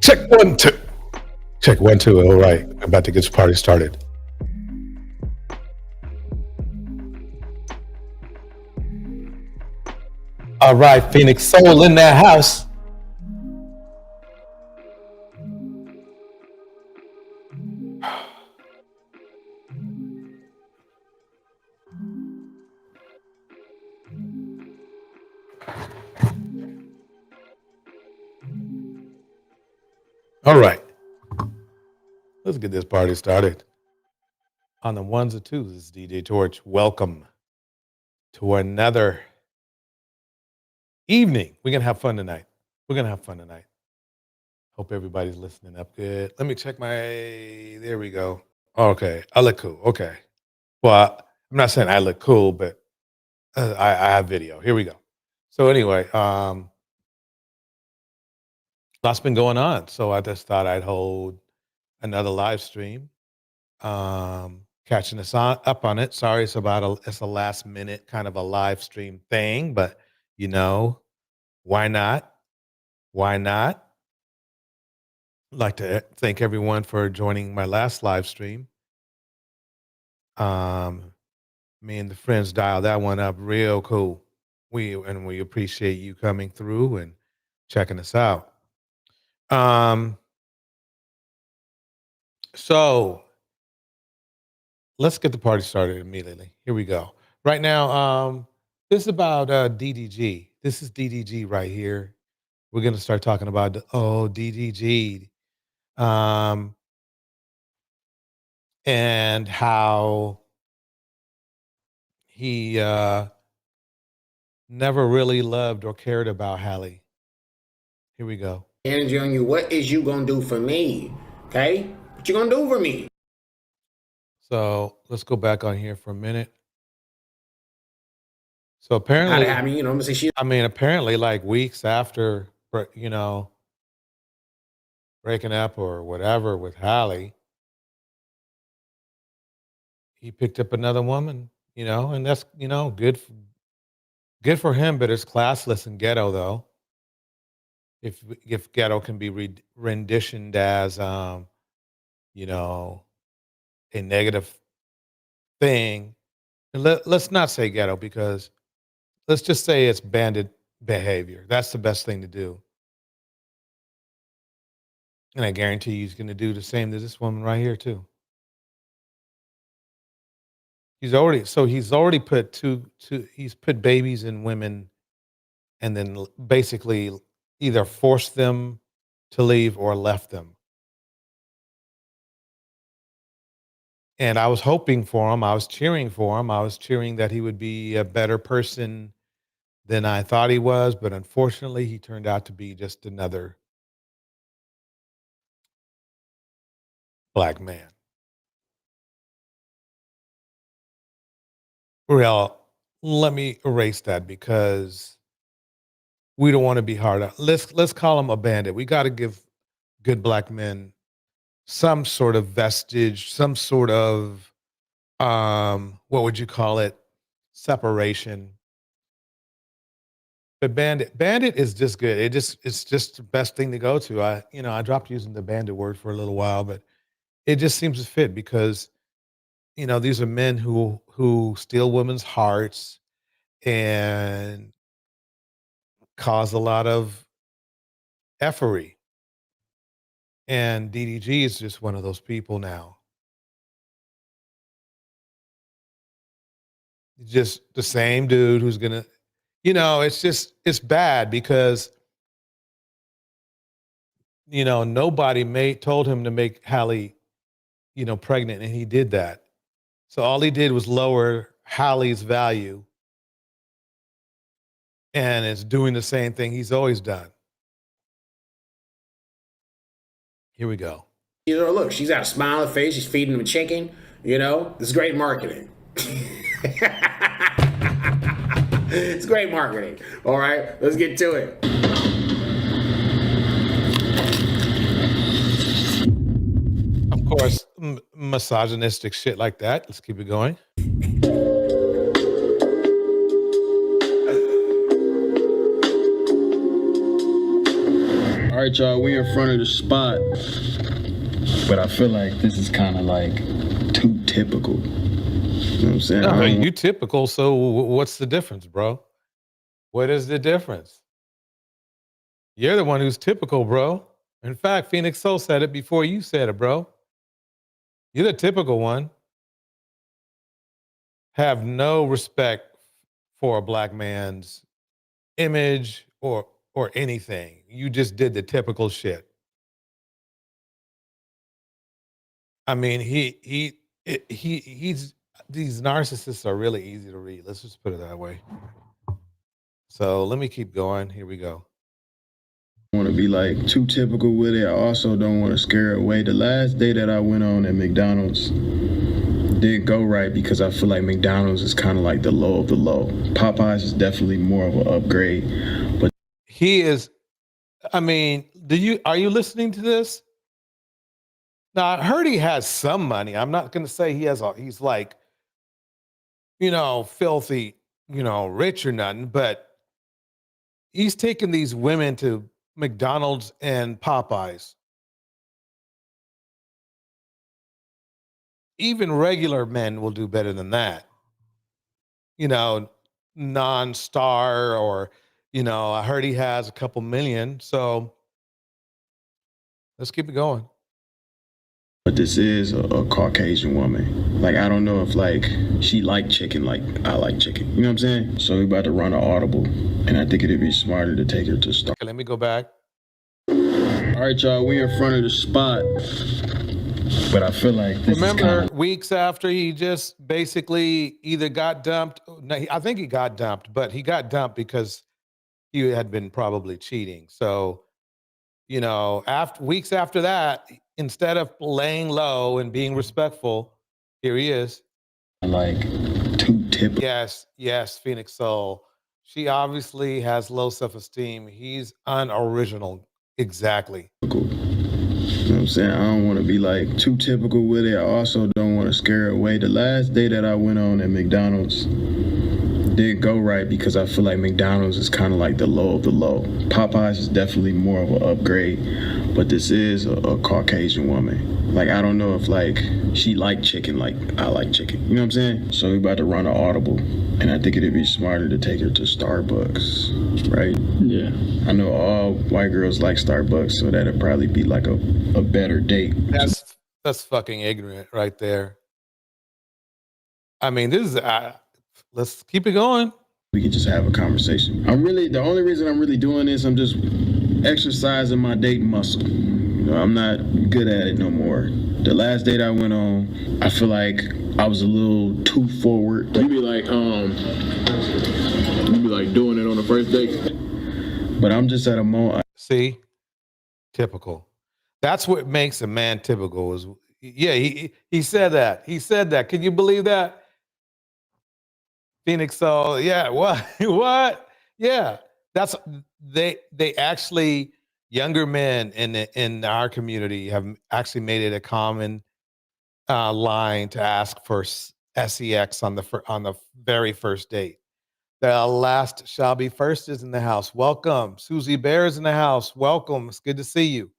Check 1 2. Check 1 2. All right, I'm about to get this party started. All right, Phoenix Soul in that house. All right, let's get this party started. On the ones and twos, it's DJ Torch. Welcome to another evening. We're gonna have fun tonight. Hope everybody's listening up good. Let me check my. There we go. Okay, I look cool. Okay. Well, I'm not saying I look cool, but I have video. Here we go. So anyway, lots been going on. So I just thought I'd hold another live stream. Catching us up on it. Sorry, it's a last minute kind of a live stream thing, but why not? Why not? I'd like to thank everyone for joining my last live stream. Me and the friends dialed that one up real cool. We appreciate you coming through and checking us out. So let's get the party started immediately. Here we go. Right now, this is about DDG. This is DDG right here. We're gonna start talking about DDG, and how he never really loved or cared about Hallie. Here we go. Energy on you. What is you gonna do for me? Okay, what you gonna do for me? So let's go back on here for a minute. So apparently, apparently, like weeks after, breaking up or whatever with Hallie, he picked up another woman, and that's, good for him, but it's classless and ghetto though. If ghetto can be renditioned as, a negative thing, and let's not say ghetto, because let's just say it's bandit behavior. That's the best thing to do. And I guarantee you he's going to do the same to this woman right here too. He's already put he's put babies in women, and then basically either forced them to leave or left them. And I was hoping for him. I was cheering for him. I was cheering that he would be a better person than I thought he was, but unfortunately, he turned out to be just another black man. Well, let me erase that because we don't want to be hard on. Let's call him a bandit. We got to give good black men some sort of vestige, some sort of what would you call it? Separation. But bandit is just good. It's just the best thing to go to. I dropped using the bandit word for a little while, but it just seems to fit because these are men who steal women's hearts and cause a lot of effery. And DDG is just one of those people now. Just the same dude who's gonna, it's bad because nobody told him to make Hallie, pregnant, and he did that. So all he did was lower Hallie's value, and it's doing the same thing he's always done. Here we go. Look, she's got a smile on her face. She's feeding him chicken. This is great marketing. It's great marketing. All right, let's get to it. Of course, misogynistic shit like that. Let's keep it going. All right, y'all, we in front of the spot, but I feel like this is kind of like too typical. You know what I'm saying? No, you typical, so what's the difference, bro? What is the difference? You're the one who's typical, bro. In fact, Phoenix Soul said it before you said it, bro. You're the typical one. Have no respect for a black man's image or anything. You just did the typical shit. I mean, he's these narcissists are really easy to read. Let's just put it that way. So let me keep going. Here we go. I want to be like too typical with it. I also don't want to scare away. The last day that I went on at McDonald's didn't go right because I feel like McDonald's is kind of like the low of the low. Popeyes is definitely more of an upgrade. But he is, I mean, are you listening to this? Now, I heard he has some money. I'm not going to say he's like, filthy, rich or nothing, but he's taking these women to McDonald's and Popeyes. Even regular men will do better than that. Non-star or, I heard he has a couple million. So let's keep it going. But this is a Caucasian woman. Like, I don't know if like she like chicken like I like chicken. You know what I'm saying? So we about to run an audible, and I think it'd be smarter to take her to start. Okay, let me go back. All right, y'all, we in front of the spot, but I feel like this Remember, weeks after he just basically either got dumped. No, I think he got dumped, but he got dumped because he had been probably cheating. So, weeks after that, instead of laying low and being respectful, here he is. Like too typical. Yes, Phoenix Soul. She obviously has low self-esteem. He's unoriginal. Exactly. You know what I'm saying? I don't want to be like too typical with it. I also don't want to scare her away. The last day that I went on at McDonald's didn't go right because I feel like McDonald's is kind of like the low of the low. Popeyes is definitely more of an upgrade, but this is a Caucasian woman. Like, I don't know if like she like chicken like I like chicken. You know what I'm saying? So we about to run an audible, and I think it'd be smarter to take her to Starbucks, right? Yeah. I know all white girls like Starbucks, so that'd probably be like a better date. That's fucking ignorant right there. I mean, this is let's keep it going. We could just have a conversation. The only reason I'm really doing this, I'm just exercising my dating muscle. I'm not good at it no more. The last date I went on, I feel like I was a little too forward. You be like doing it on the But I'm just at a moment. See, typical. That's what makes a man typical. Is yeah, he said that. He said that. Can you believe that? Phoenix Soul. Yeah. What? What? Yeah. That's they actually younger men in our community have actually made it a common line to ask for sex on the very first date. The last shall be first is in the house. Welcome. Susie Bear is in the house. Welcome. It's good to see you.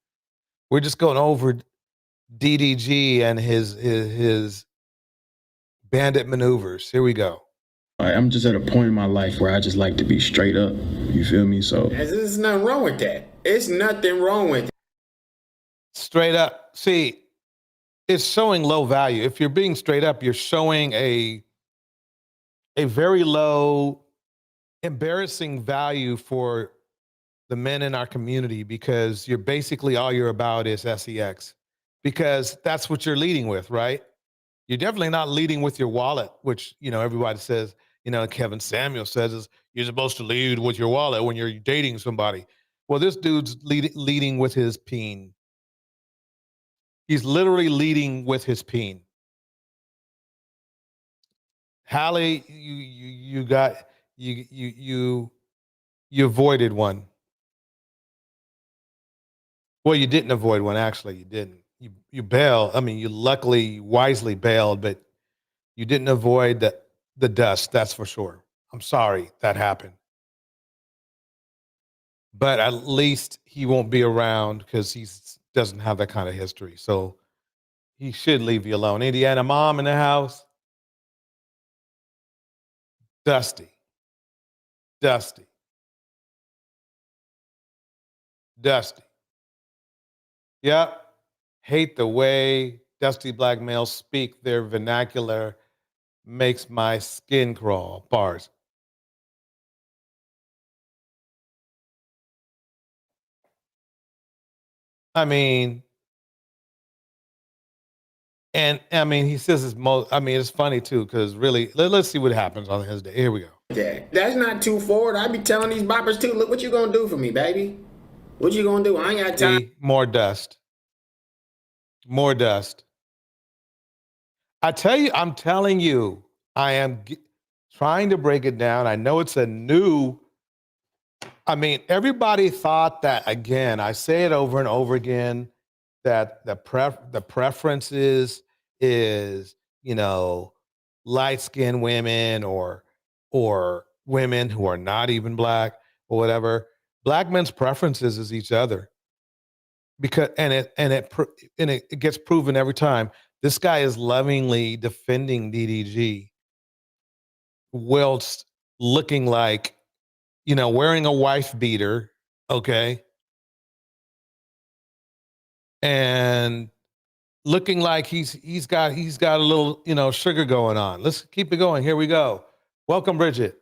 We're just going over DDG and his bandit maneuvers. Here we go. I'm just at a point in my life where I just like to be straight up. You feel me? So there's nothing wrong with that. It's nothing wrong with it. Straight up. See, it's showing low value. If you're being straight up, you're showing a very low, embarrassing value for the men in our community, because you're basically all you're about is sex, because that's what you're leading with, right? You're definitely not leading with your wallet, which, everybody says, Kevin Samuel says is you're supposed to lead with your wallet when you're dating somebody. Well, this dude's leading with his peen. He's literally leading with his peen. Hallie, you avoided one. Well, you didn't avoid one. Actually, you didn't. You bailed. I mean, you luckily, wisely bailed, but you didn't avoid the dust. That's for sure. I'm sorry that happened. But at least he won't be around because he doesn't have that kind of history. So he should leave you alone. Indiana mom in the house. Dusty. Dusty. Dusty. Yep. Hate the way dusty black males speak. Their vernacular makes my skin crawl. Bars. I mean, he says it's funny too, because really, let's see what happens on his day. Here we go. That's not too forward. I be telling these boppers too, look what you gonna do for me, baby. What you gonna do? I ain't got time. See, more dust. More dust. I'm telling you, I am trying to break it down. I know it's everybody thought that, again, I say it over and over again, that the preferences is, light-skinned women or women who are not even black or whatever. Black men's preferences is each other. Because it gets proven every time. This guy is lovingly defending DDG whilst looking like, wearing a wife beater, okay, and looking like he's got a little sugar going on. Let's keep it going. Here we go. Welcome, Bridget.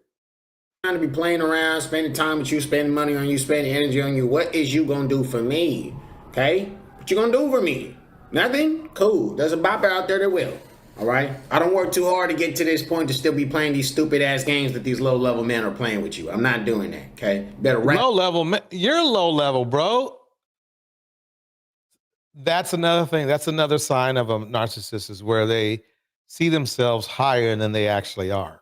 Trying to be playing around, spending time with you, spending money on you, spending energy on you. What is you gonna do for me? Okay? What you gonna do for me? Nothing? Cool. There's a bopper out there that will. All right? I don't work too hard to get to this point to still be playing these stupid ass games that these low level men are playing with you. I'm not doing that. Okay? Better low level. You're low level, bro. That's another thing. That's another sign of a narcissist, is where they see themselves higher than they actually are.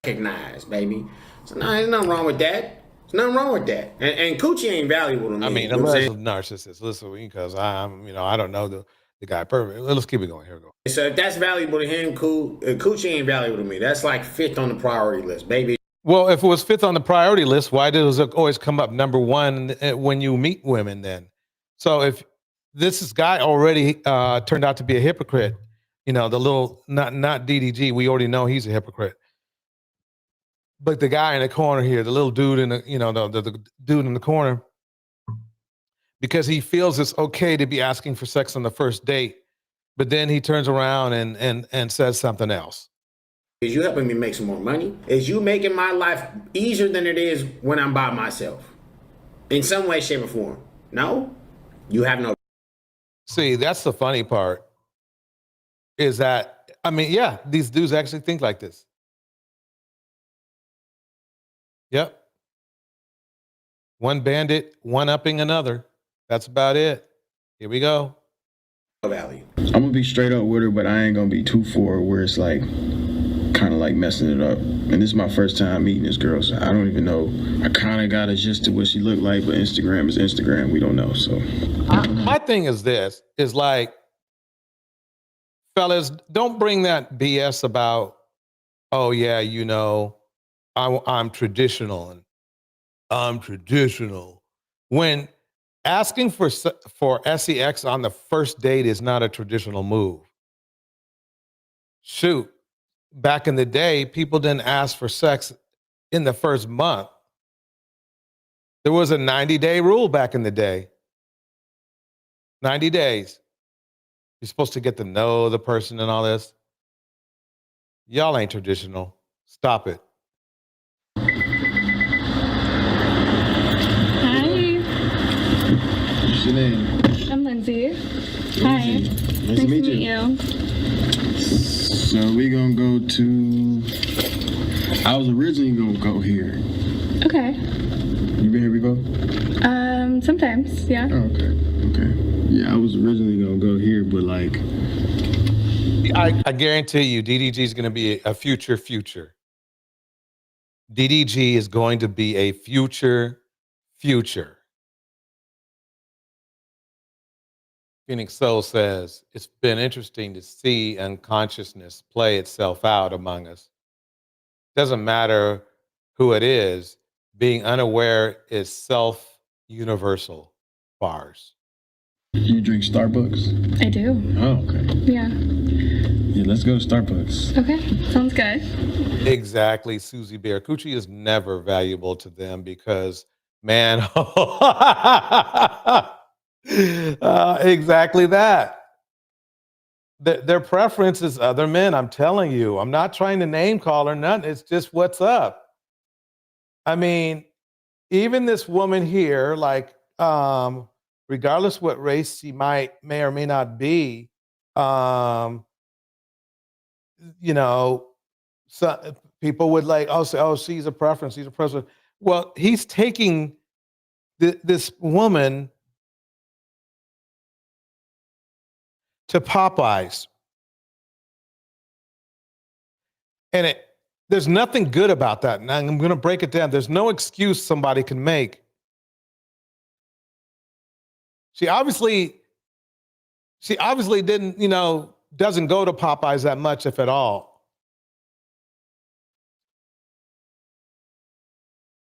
Recognize, baby. So there's nothing wrong with that. There's nothing wrong with that. And coochie ain't valuable to me. Unless a narcissist. Listen, because I don't know the guy perfect. Let's keep it going. Here we go. So if that's valuable to him, cool. Coochie ain't valuable to me. That's like fifth on the priority list, baby. Well, if it was fifth on the priority list, why does it always come up number one when you meet women then? So if this guy already turned out to be a hypocrite, the little, not DDG, we already know he's a hypocrite. But the guy in the corner here, the little dude in the, the dude in the corner, because he feels it's okay to be asking for sex on the first date, but then he turns around and says something else. Is you helping me make some more money? Is you making my life easier than it is when I'm by myself? In some way, shape, or form? No? You have no. See, that's the funny part. Is that, these dudes actually think like this. Yep. One bandit, one upping another. That's about it. Here we go. Value. I'm gonna be straight up with her, but I ain't gonna be too forward where it's like kind of like messing it up. And this is my first time meeting this girl, so I don't even know. I kind of got a gist of what she looked like, but Instagram is Instagram. We don't know. So my thing is this: is like, fellas, don't bring that BS about, oh yeah, you know, I'm traditional and I'm traditional. When asking for sex on the first date is not a traditional move. Shoot, back in the day, people didn't ask for sex in the first month. There was a 90-day rule back in the day. 90 days. You're supposed to get to know the person and all this. Y'all ain't traditional. Stop it. Hi, what's your name? I'm Lindsay. Hi. Nice to meet you. So we gonna go to. I was originally gonna go here. Okay. You been here before? Sometimes, yeah. Oh, okay. Yeah, I was originally gonna go here, but like, I guarantee you, DDG is going to be a future. DDG is going to be a future. Phoenix Soul says, it's been interesting to see unconsciousness play itself out among us. Doesn't matter who it is, being unaware is self-universal. Bars. you drink Starbucks? I do. Oh, okay. Yeah. Yeah, let's go to Starbucks. Okay. Sounds good. Exactly, Susie Bear. Coochie is never valuable to them because, man, exactly that. Their preference is other men. I'm telling you. I'm not trying to name call or nothing. It's just what's up. I mean, even this woman here, like, regardless what race she may or may not be, you know, so people would like, say, oh, she's a preference. She's a preference. Well, he's taking this woman to Popeyes. And there's nothing good about that. And I'm going to break it down. There's no excuse somebody can make. She obviously didn't, doesn't go to Popeyes that much, if at all.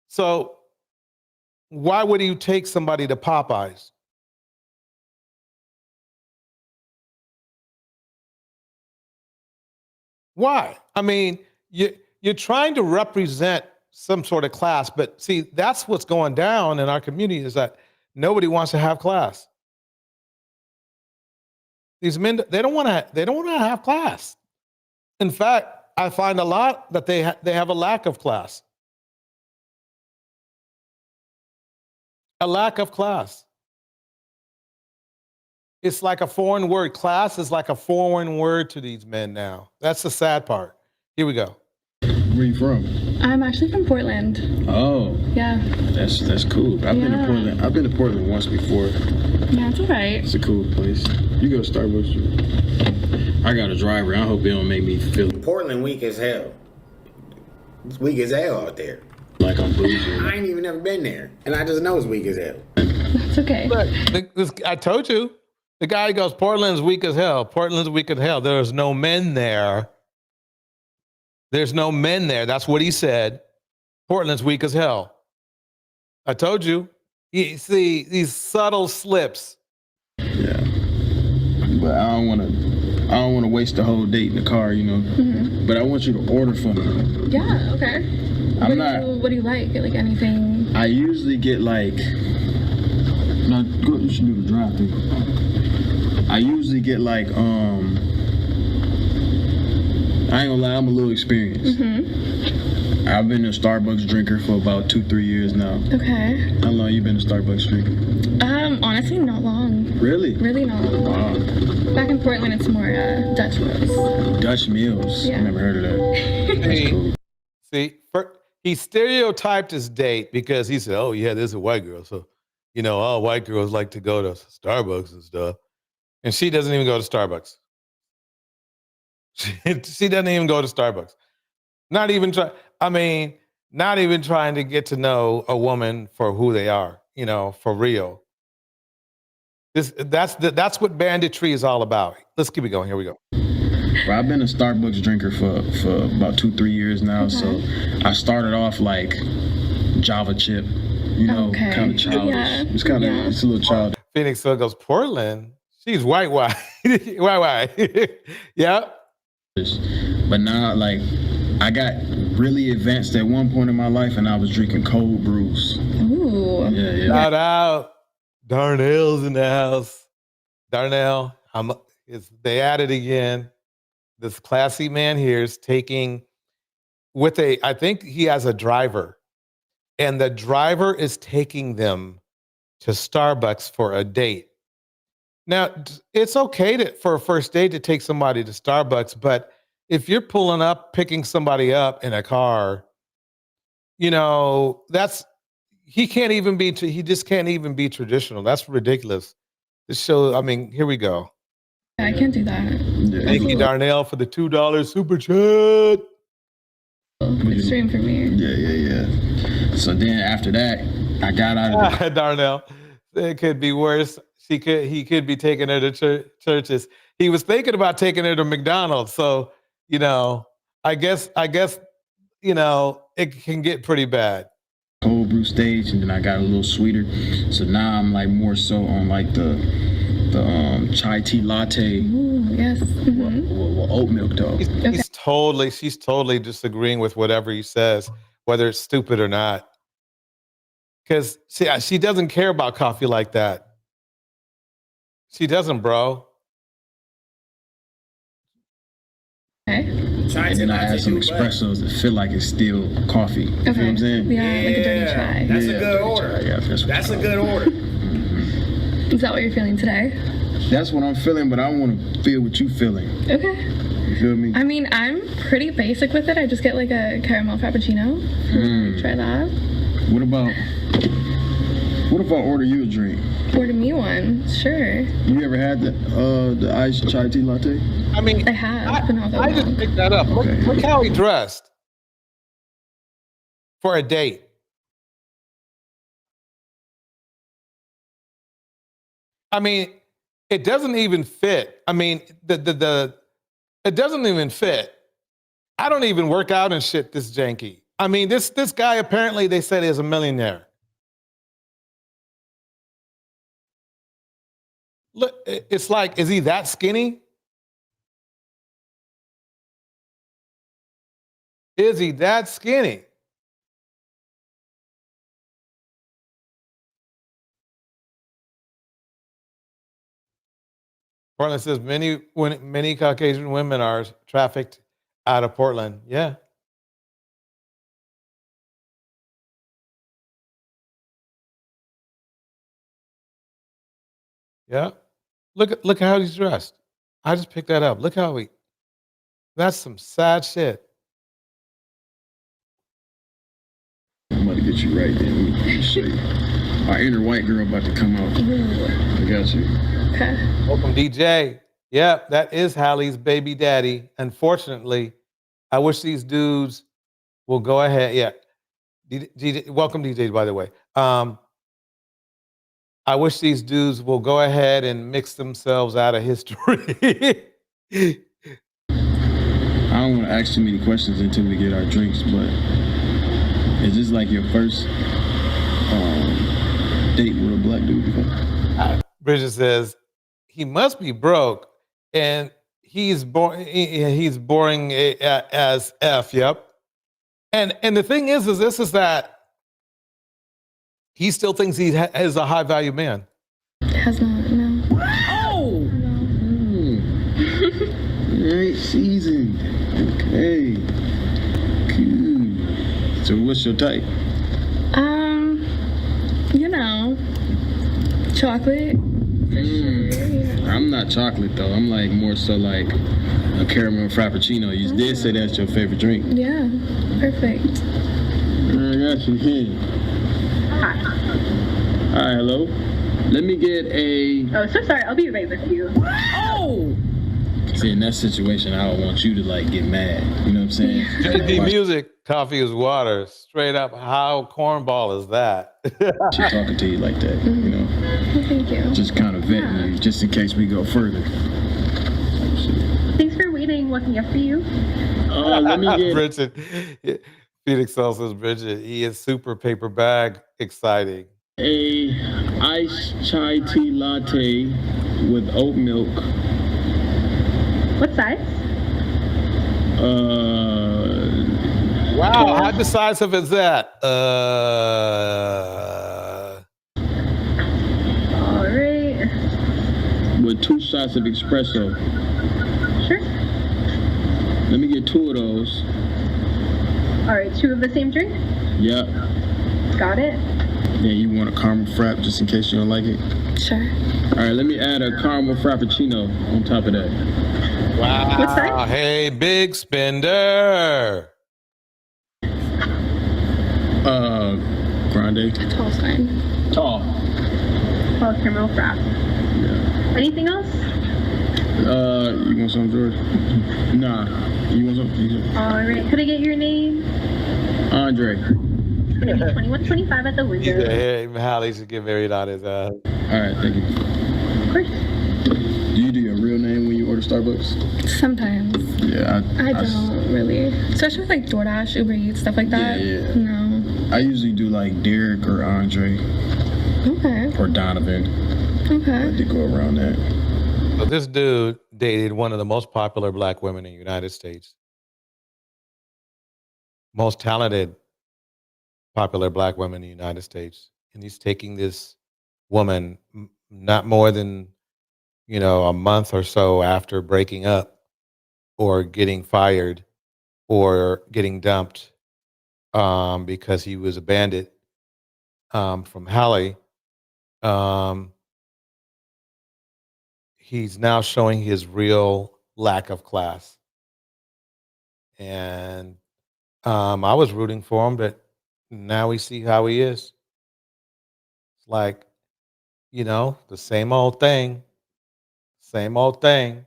So why would you take somebody to Popeyes? Why? I mean, you're trying to represent some sort of class, but see, that's what's going down in our community is that nobody wants to have class. These men, they don't want to have class. In fact, I find a lot that they have a lack of class. A lack of class. It's like a foreign word. Class is like a foreign word to these men now. That's the sad part. Here we go. Where you from? I'm actually from Portland. Oh. Yeah. That's cool. I've been to Portland. I've been to Portland once before. Yeah, it's all right. It's a cool place. You go to Starbucks. I got a driver. I hope they don't make me feel Portland weak as hell. It's weak as hell out there. like I'm bougie. I ain't even never been there, and I just know it's weak as hell. It's okay. Look, I told you. The guy goes, Portland's weak as hell. Portland's weak as hell. There's no men there. There's no men there. That's what he said. Portland's weak as hell. I told you. You see these subtle slips. Yeah. But I don't want to waste the whole date in the car, Mm-hmm. But I want you to order for me. Yeah, okay. What do you like? Like anything? I usually get like. No, go. You should do the drive through. I usually get like I ain't gonna lie, I'm a little experienced. Mm-hmm. I've been a Starbucks drinker for about 2-3 years now. Okay. How long you been a Starbucks drinker? Honestly, not long. Really? Really not long. Wow. Back in Portland, it's more Dutch Bros. Dutch meals. Yeah. I never heard of that. That's cool. See, he stereotyped his date because he said, "Oh yeah, this is a white girl, so all white girls like to go to Starbucks and stuff." And she doesn't even go to Starbucks. She doesn't even go to Starbucks. Not even not even trying to get to know a woman for who they are, for real. That's what banditry is all about. Let's keep it going. Here we go. Well, I've been a Starbucks drinker for about 2-3 years now. So I started off like Java chip, kind of childish. Yeah. It's it's a little childish. Phoenix Sun goes, Portland. She's white. Yeah. But now, like, I got really advanced at one point in my life, and I was drinking cold brews. Ooh. Yeah. Shout out. Darnell's in the house. Darnell, they at it again. This classy man here is taking I think he has a driver, and the driver is taking them to Starbucks for a date. Now, it's okay for a first date to take somebody to Starbucks, but if you're picking somebody up in a car, he just can't even be traditional. That's ridiculous. This show, here we go. I can't do that. Yeah. Thank you, Darnell, for the $2 super chat. Extreme for me. Yeah. So then after that, I got out of Darnell, it could be worse. He could be taking her to churches. He was thinking about taking her to McDonald's. So, I guess, it can get pretty bad. cold brew stage, and then I got a little sweeter. So now I'm like more so on like the chai tea latte. Ooh, yes. With oat milk though. She's totally disagreeing with whatever he says, whether it's stupid or not. Because she doesn't care about coffee like that. She doesn't, bro. Okay. And then I add some espressos that feel like it's still coffee. You feel what I'm saying? Yeah, like a dirty chai. That's a good order. Yeah, that's a good order. Is that what you're feeling today? That's what I'm feeling, but I want to feel what you feeling. Okay. You feel me? I mean, I'm pretty basic with it. I just get like a caramel frappuccino. Try that. What if I order you a drink? Order me one, sure. You ever had the iced chai tea latte? I mean, I have, but not that I just long. picked that up. Okay. Look how he dressed for a date. I mean, it doesn't even fit. I mean, it doesn't even fit. I don't even work out and shit this janky. I mean, this guy apparently they said is a millionaire. Look, it's like, is he that skinny? Is he that skinny? Portland says many Caucasian women are trafficked out of Portland. Yeah. Yeah. Look how he's dressed. I just picked that up. Look how that's some sad shit. I'm about to get you right then. Let me show you. Our inner white girl about to come out. I got you. Okay. Welcome, DJ. Yeah, that is Hallie's baby daddy. Unfortunately, I wish these dudes will go ahead. Yeah. Welcome, DJ, by the way. I wish these dudes will go ahead and mix themselves out of history. I don't want to ask too many questions until we get our drinks, but is this like your first date with a black dude before? Bridget says he must be broke, and he's boring as F. Yep. And the thing is that he still thinks he is a high value man. Has not, no. Oh! Right season. Okay. Cool. So what's your type? Chocolate. For sure, yeah. I'm not chocolate though. I'm like more so like a caramel frappuccino. You did say that's your favorite drink. Yeah, perfect. I got you. Hey. Hi. Hi, hello. Let me get a... Oh, so sorry. I'll be right with you. Oh! See, in that situation, I don't want you to, like, get mad. You know what I'm saying? JD music, coffee is water. Straight up, how cornball is that? She's talking to you like that, you know? Thank you. Just kind of vetting you, just in case we go further. Thanks for waiting. What can I get for you? Let me get... Bridget, Phoenix Says Bridget, he is super paper bag exciting. A iced chai tea latte with oat milk. What size? Wow, how decisive is that? All right. With 2 shots of espresso. Sure. Let me get 2 of those. All right. 2 of the same drink? Yep. Got it. Yeah, you want a caramel frap just in case you don't like it? Sure. All right, let me add a caramel frappuccino on top of that. Wow. What's that? Hey, big spender. Grande. Tall's fine. Tall. Tall caramel frap. Yeah. Anything else? You want some, George? Nah. You want some? All right. Could I get your name? Andre. It's gonna be 2125 at the window. Hey, Hallie should get married on his ass. All right, thank you. Of course. Do you do your real name when you order Starbucks? Sometimes. Yeah, I don't really. Especially with like DoorDash, Uber Eats, stuff like that. Yeah. No. I usually do like Derek or Andre Okay. or Donovan. I Okay. like to go around that. So this dude dated one of the most popular black women in the United States. Most talented popular black women in the United States. And he's taking this woman not more than, a month or so after breaking up or getting fired or getting dumped because he was a bandit from Halle. He's now showing his real lack of class. And I was rooting for him, but now we see how he is. It's like, the same old thing. Same old thing.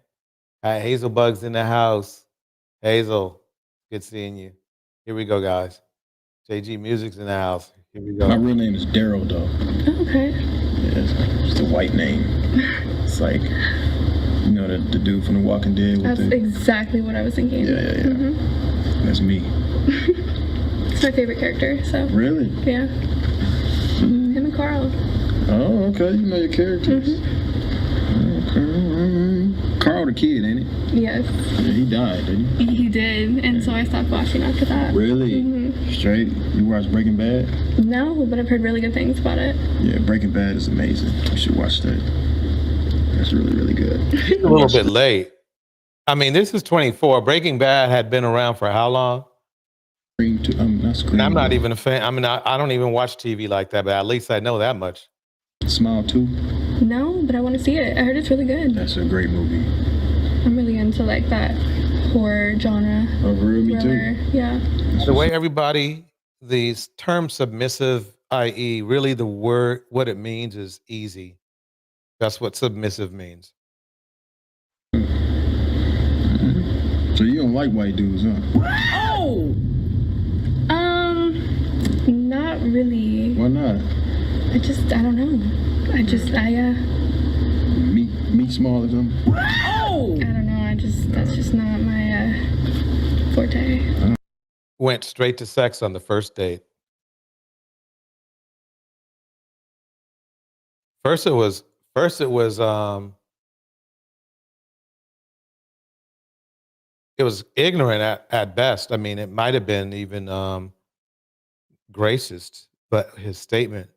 Hazelbug's in the house. Hazel, good seeing you. Here we go, guys. JG Music's in the house. Here we go. My real name is Daryl, though. Okay. Yeah, it's just a white name. It's like, the dude from The Walking Dead. That's With the... exactly what I was thinking. Yeah. Mm-hmm. That's me. It's my favorite character, so. Really? Yeah. Him and Carl. Oh, okay. You know your characters. Mm-hmm. Okay. Carl the kid, ain't it? Yes. Yeah, he died, didn't he? He did, and so I stopped watching after that. Really? Mm-hmm. Straight? You watch Breaking Bad? No, but I've heard really good things about it. Yeah, Breaking Bad is amazing. You should watch that. That's really, really good. He's a little bit late. I mean, this is 24. Breaking Bad had been around for how long? Not Scream. And I'm not even a fan. I mean, I don't even watch TV like that, but at least I know that much. Smile 2? No, but I want to see it. I heard it's really good. That's a great movie. I'm really into like that horror genre. Oh, for real? Me thriller. too. Yeah. The way the term submissive, i.e., really the word, what it means is easy. That's what submissive means. So you don't like white dudes, huh? Oh! Not really. Why not? I don't know. Meat small or something? I don't know. That's just not my forte. Went straight to sex on the first date. First it was ignorant at best. I mean, it might have been even racist, but his statement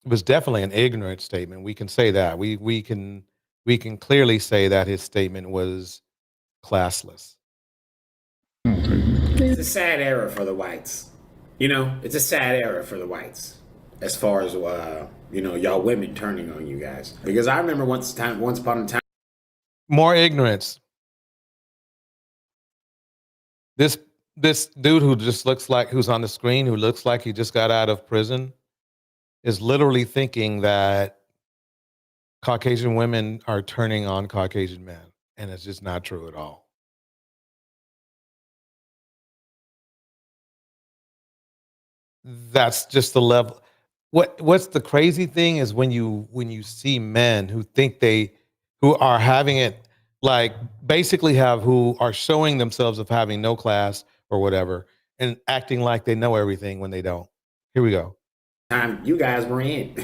was definitely an ignorant statement. We can say that. We can clearly say that his statement was classless. It's a sad era for the whites. It's a sad era for the whites. As far as y'all women turning on you guys. Because I remember once upon a time. More ignorance. This this dude who just looks like who's on the screen, who looks like he just got out of prison, is literally thinking that Caucasian women are turning on Caucasian men, and it's just not true at all. That's just the level. What's the crazy thing is when you see men who are having it, like, basically who are showing themselves of having no class or whatever and acting like they know everything when they don't. Here we go. Time you guys were in.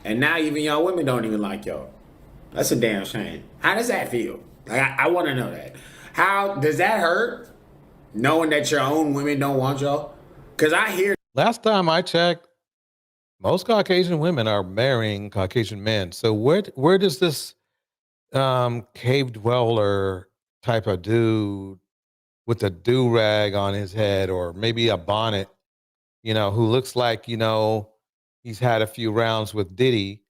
And now even y'all women don't even like y'all. That's a damn shame. How does that feel? Like, I want to know that. How does that hurt? Knowing that your own women don't want y'all? Because I hear Last time I checked, most Caucasian women are marrying Caucasian men. So where does this cave dweller type of dude with a do-rag on his head or maybe a bonnet, who looks like, he's had a few rounds with Diddy.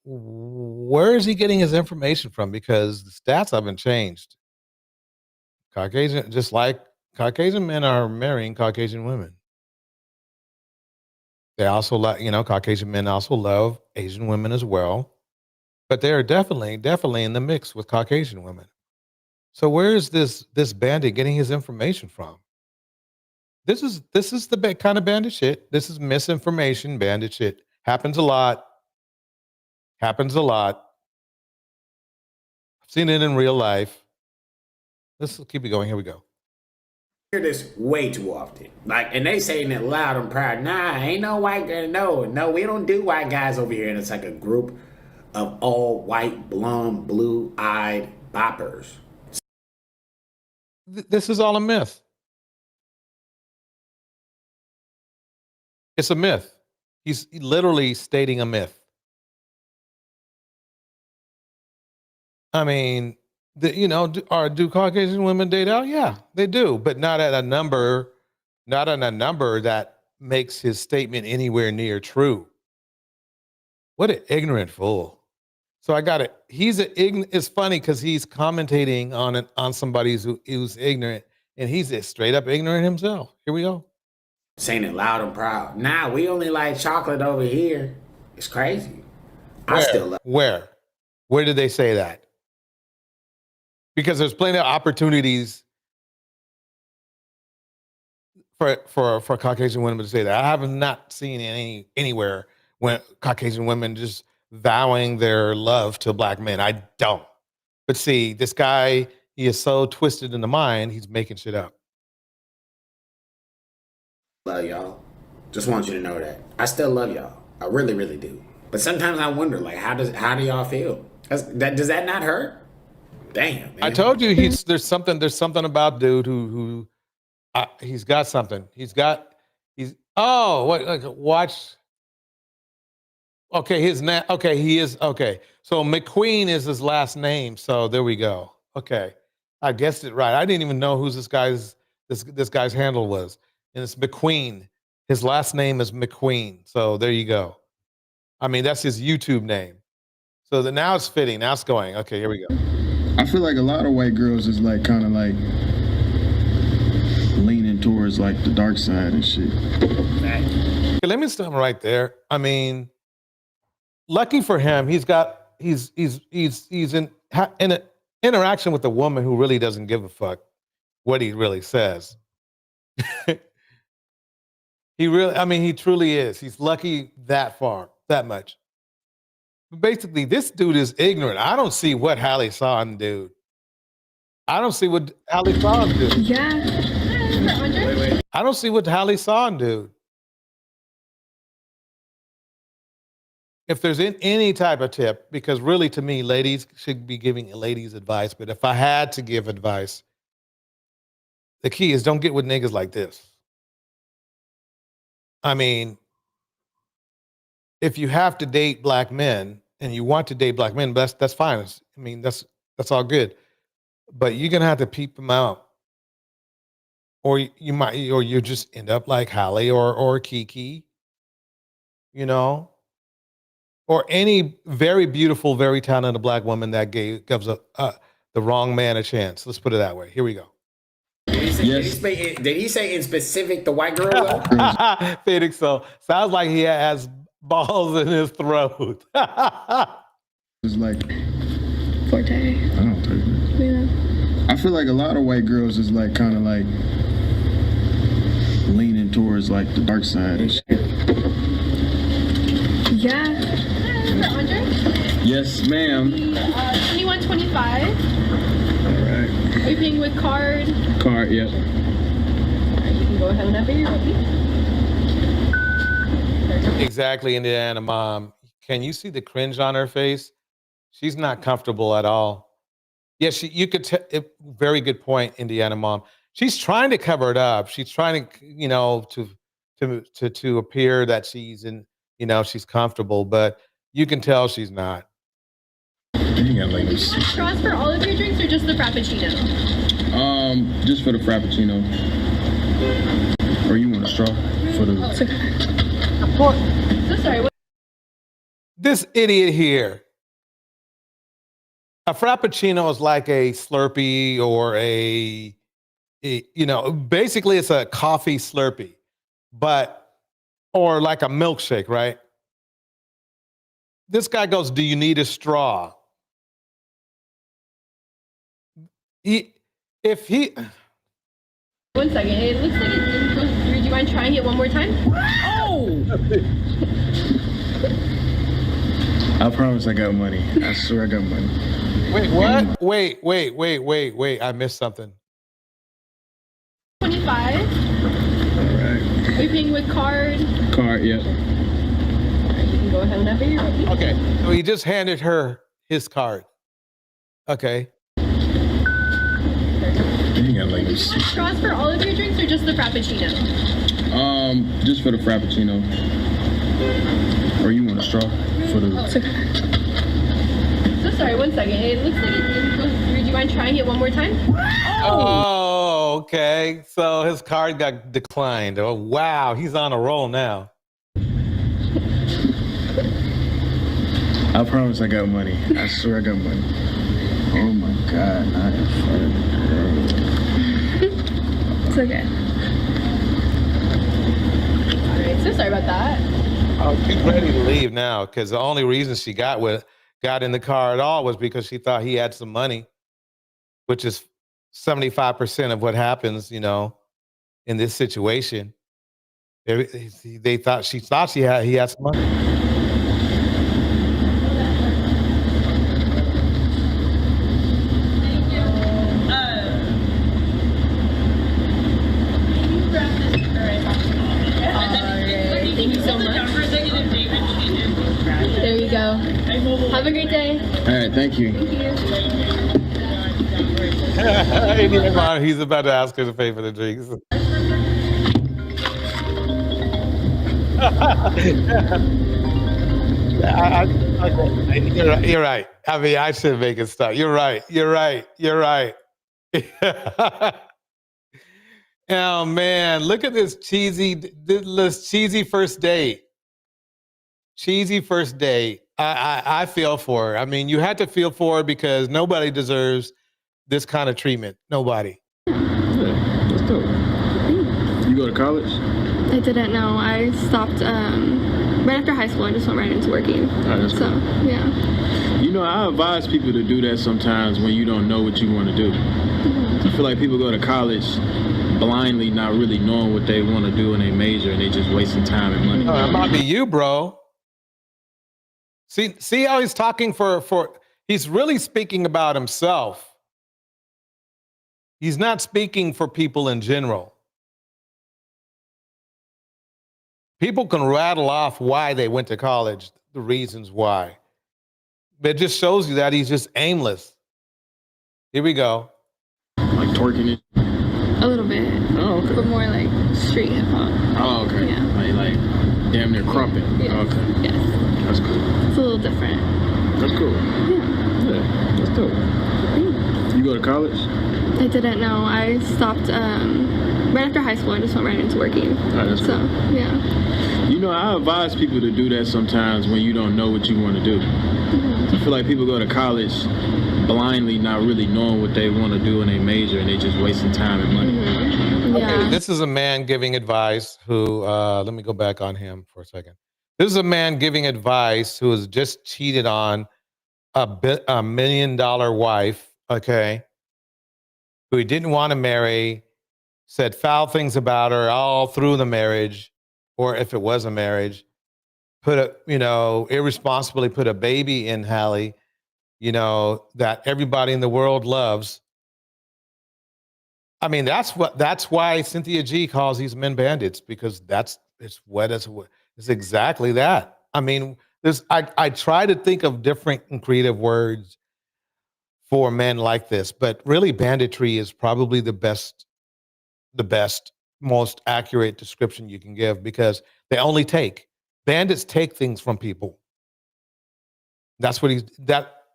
Where is he getting his information from? Because the stats haven't changed. Just like Caucasian men are marrying Caucasian women. They also Caucasian men also love Asian women as well, but they are definitely in the mix with Caucasian women. So where is this bandit getting his information from? This is the kind of bandit shit. This is misinformation bandit shit. Happens a lot. I've seen it in real life. Let's keep it going. Here we go. hear this way too often. Like, and they saying it loud and proud. Nah, ain't no white guy. No, we don't do white guys over here. And it's like a group of all white, blonde, blue-eyed boppers. This is all a myth. It's a myth. He's literally stating a myth. I mean, do Caucasian women date out? Yeah, they do, but not at a number that makes his statement anywhere near true. What an ignorant fool. So I got it. It's funny because he's commentating on somebody who's ignorant, and he's straight up ignorant himself. Here we go. Saying it loud and proud. Nah, we only like chocolate over here. It's crazy. I still love. Where did they say that? Because there's plenty of opportunities for Caucasian women to say that. I have not seen anywhere when Caucasian women just vowing their love to black men. I don't. But see, this guy, he is so twisted in the mind, he's making shit up. Love y'all. Just want you to know that. I still love y'all. I really, really do. But sometimes I wonder, like, how do y'all feel? Does that not hurt? Damn, man. I told you there's something about dude who he's got something. Watch. Okay, he is okay. So McQueen is his last name. So there we go. Okay. I guessed it right. I didn't even know who this guy's handle was. And it's McQueen. His last name is McQueen. So there you go. I mean, that's his YouTube name. So now it's fitting. Now it's going. Okay, here we go. I feel like a lot of white girls is like kind of like leaning towards like the dark side and shit. Okay, let me stop right there. I mean, lucky for him, he's in an interaction with a woman who really doesn't give a fuck what he really says. He truly is. He's lucky that much. But basically, this dude is ignorant. I don't see what Hallie saw in dude. I don't see what Hallie saw in dude. Yeah. I don't see what Hallie saw in dude. If there's any type of tip, because really to me, ladies should be giving ladies advice. But if I had to give advice, the key is don't get with niggas like this. I mean, if you have to date black men and you want to date black men, that's fine. That's all good. But you're gonna have to peep them out, or you just end up like Hallie or Kiki, or any very beautiful, very talented black woman that gives the wrong man a chance. Let's put it that way. Here we go. Did he say in specific the white girl though? Phoenix, so sounds like he has balls in his throat. It's like Forte. I don't take it. Yeah. I feel like a lot of white girls is like kind of like leaning towards like the dark side and shit. Yeah. Andre? Yes, ma'am. 2125. All right. Are you paying with card? Card, yep. Alright, you can go ahead whenever you're ready. Exactly, Indiana mom. Can you see the cringe on her face? She's not comfortable at all. Yes, you could tell. Very good point, Indiana mom. She's trying to cover it up. She's trying to, you know, to appear that she's in, you know, she's comfortable, but you can tell she's not. You got like this. Straws for all of your drinks or just the Frappuccino? Just for the Frappuccino. Or you want a straw for the? It's okay. So sorry. This idiot here. A Frappuccino is like a Slurpee or a, you know, basically it's a coffee Slurpee, or like a milkshake, right? This guy goes, "Do you need a straw?" If he. 1 second. It looks like it didn't go through. Do you mind trying it one more time? Oh! I promise I got money. I swear I got money. Wait, what? Wait. I missed something. 25. All right. Are you paying with card? Card, yep. Alright, you can go ahead whenever you're ready. Okay. So he just handed her his card. Okay. You got like this. Straws for all of your drinks or just the Frappuccino? Just for the Frappuccino. Or you want a straw for the? It's okay. So sorry. 1 second. It looks like it didn't go through. Do you mind trying it one more time? Oh, okay. So his card got declined. Oh, wow. He's on a roll now. I promise I got money. I swear I got money. Oh my God, not in front of me, bro. It's okay. Alright, so sorry about that. Oh, she's ready to leave now because the only reason she got in the car at all was because she thought he had some money, which is 75% of what happens, you know, in this situation. She thought he had some money. There you go. Have a great day. All right, thank you. He's about to ask her to pay for the drinks. You're right. I mean, I should make it stop. You're right. Oh man, look at this cheesy first date. Cheesy first date. I feel for her. I mean, you had to feel for her because nobody deserves this kind of treatment. Nobody. Yeah, let's go. You go to college? I didn't know. I stopped right after high school. I just went right into working. Oh, that's so, cool. Yeah. You know, I advise people to do that sometimes when you don't know what you want to do. I feel like people go to college blindly, not really knowing what they want to do in a major, and they just wasting time and money. Oh, it might be you, bro. See how he's talking he's really speaking about himself. He's not speaking for people in general. People can rattle off why they went to college, the reasons why. But it just shows you that he's just aimless. Here we go. Like twerking it? A little bit. Oh, okay. But more like street hip hop. Oh, okay. Yeah. Like damn near crumping. Yes. Okay. Yes. That's cool. It's a little different. That's cool. Yeah, that's dope. Thanks. You go to college? I didn't know. I stopped right after high school. I just went right into working. Oh, that's so, cool. Yeah. You know, I advise people to do that sometimes when you don't know what you want to do. I feel like people go to college blindly, not really knowing what they want to do in a major, and they just wasting time and money. Yeah. Okay, this is a man giving advice who, let me go back on him for a second. This is a man giving advice who has just cheated on a $1 million wife, okay, who he didn't want to marry, said foul things about her all through the marriage, or if it was a marriage, irresponsibly put a baby in Hallie, that everybody in the world loves. I mean, that's why Cynthia G calls these men bandits, because it's exactly that. I mean, I try to think of different and creative words for men like this, but really banditry is probably the best, most accurate description you can give, because bandits take things from people. That's what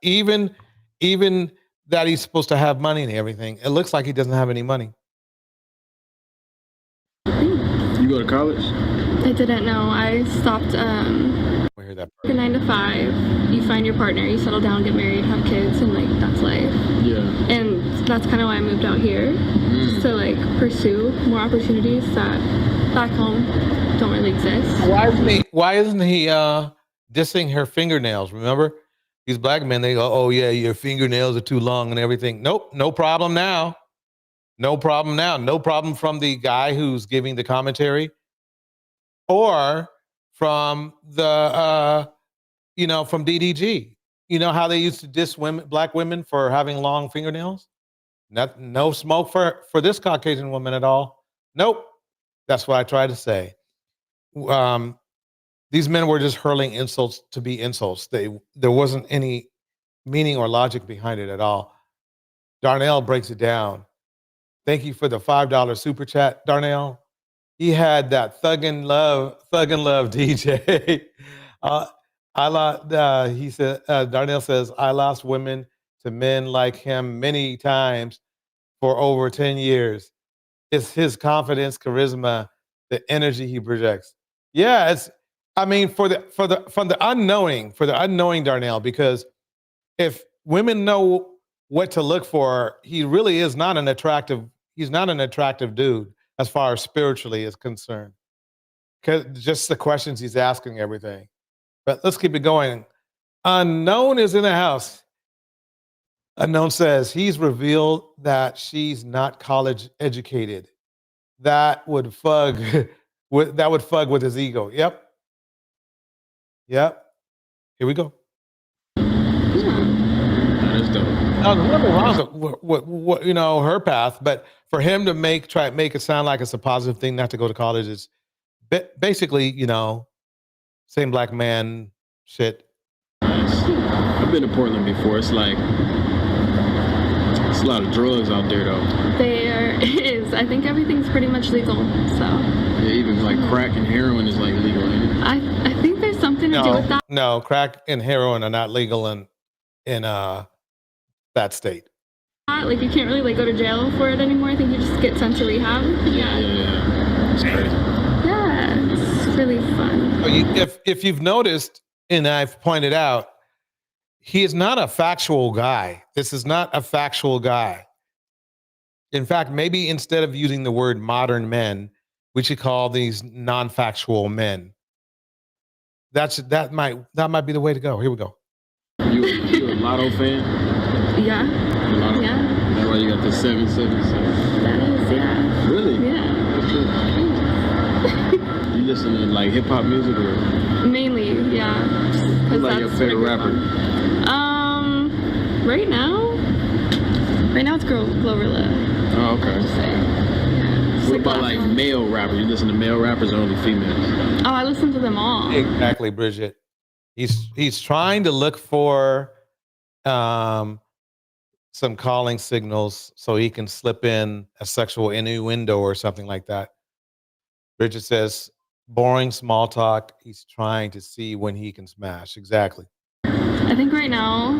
even that he's supposed to have money and everything. It looks like he doesn't have any money. You go to college? I didn't know. I stopped We hear that 9 to 5. You find your partner, you settle down, get married, have kids, and like that's life. Yeah. And that's kind of why I moved out here, just to like pursue more opportunities that back home don't really exist. Why isn't he dissing her fingernails? Remember, these black men, they go, "Oh yeah, your fingernails are too long and everything." Nope, no problem now. No problem now. No problem from the guy who's giving the commentary, or from the from DDG. You know how they used to diss black women for having long fingernails? No smoke for this Caucasian woman at all. Nope. That's what I tried to say. These men were just hurling insults to be insults. There wasn't any meaning or logic behind it at all. Darnell breaks it down. Thank you for the $5 super chat, Darnell. He had that Thuggin' Love DJ. He said, Darnell says, I lost women to men like him many times for over 10 years. It's his confidence, charisma, the energy he projects. Yeah, from the unknowing Darnell, because if women know what to look for, he really is not an attractive dude as far as spiritually is concerned. Because just the questions he's asking, everything. But let's keep it going. Unknown is in the house. Unknown says he's revealed that she's not college educated. That would fug with his ego. Yep. Here we go. That's dope. Nothing wrong with her path, but for him to try to make it sound like it's a positive thing not to go to college is basically, same black man shit. Nice. I've been to Portland before. It's like it's a lot of drugs out there, though. There is. I think everything's pretty much legal. So yeah, even like crack and heroin is like legal, ain't it? I think there's something to do with that. No, crack and heroin are not legal in that state. Like you can't really go to jail for it anymore. I think you just get sent to rehab. Yeah. It's crazy. Yeah, it's really fun. If you've noticed, and I've pointed out, he is not a factual guy. This is not a factual guy. In fact, maybe instead of using the word modern men, we should call these non-factual men. That might be the way to go. Here we go. You a Lotto fan? Yeah. Lotto? Yeah. That's why you got the 777. That is, yeah. Really? Yeah. You listen to like hip hop music or? Mainly, yeah. Who's like your favorite rapper? Right now it's Glorilla. Oh, okay. Yeah. What about like male rappers? You listen to male rappers or only females? Oh, I listen to them all. Exactly, Bridget. He's trying to look for some calling signals so he can slip in a sexual innuendo or something like that. Bridget says, boring small talk. He's trying to see when he can smash. Exactly. I think right now,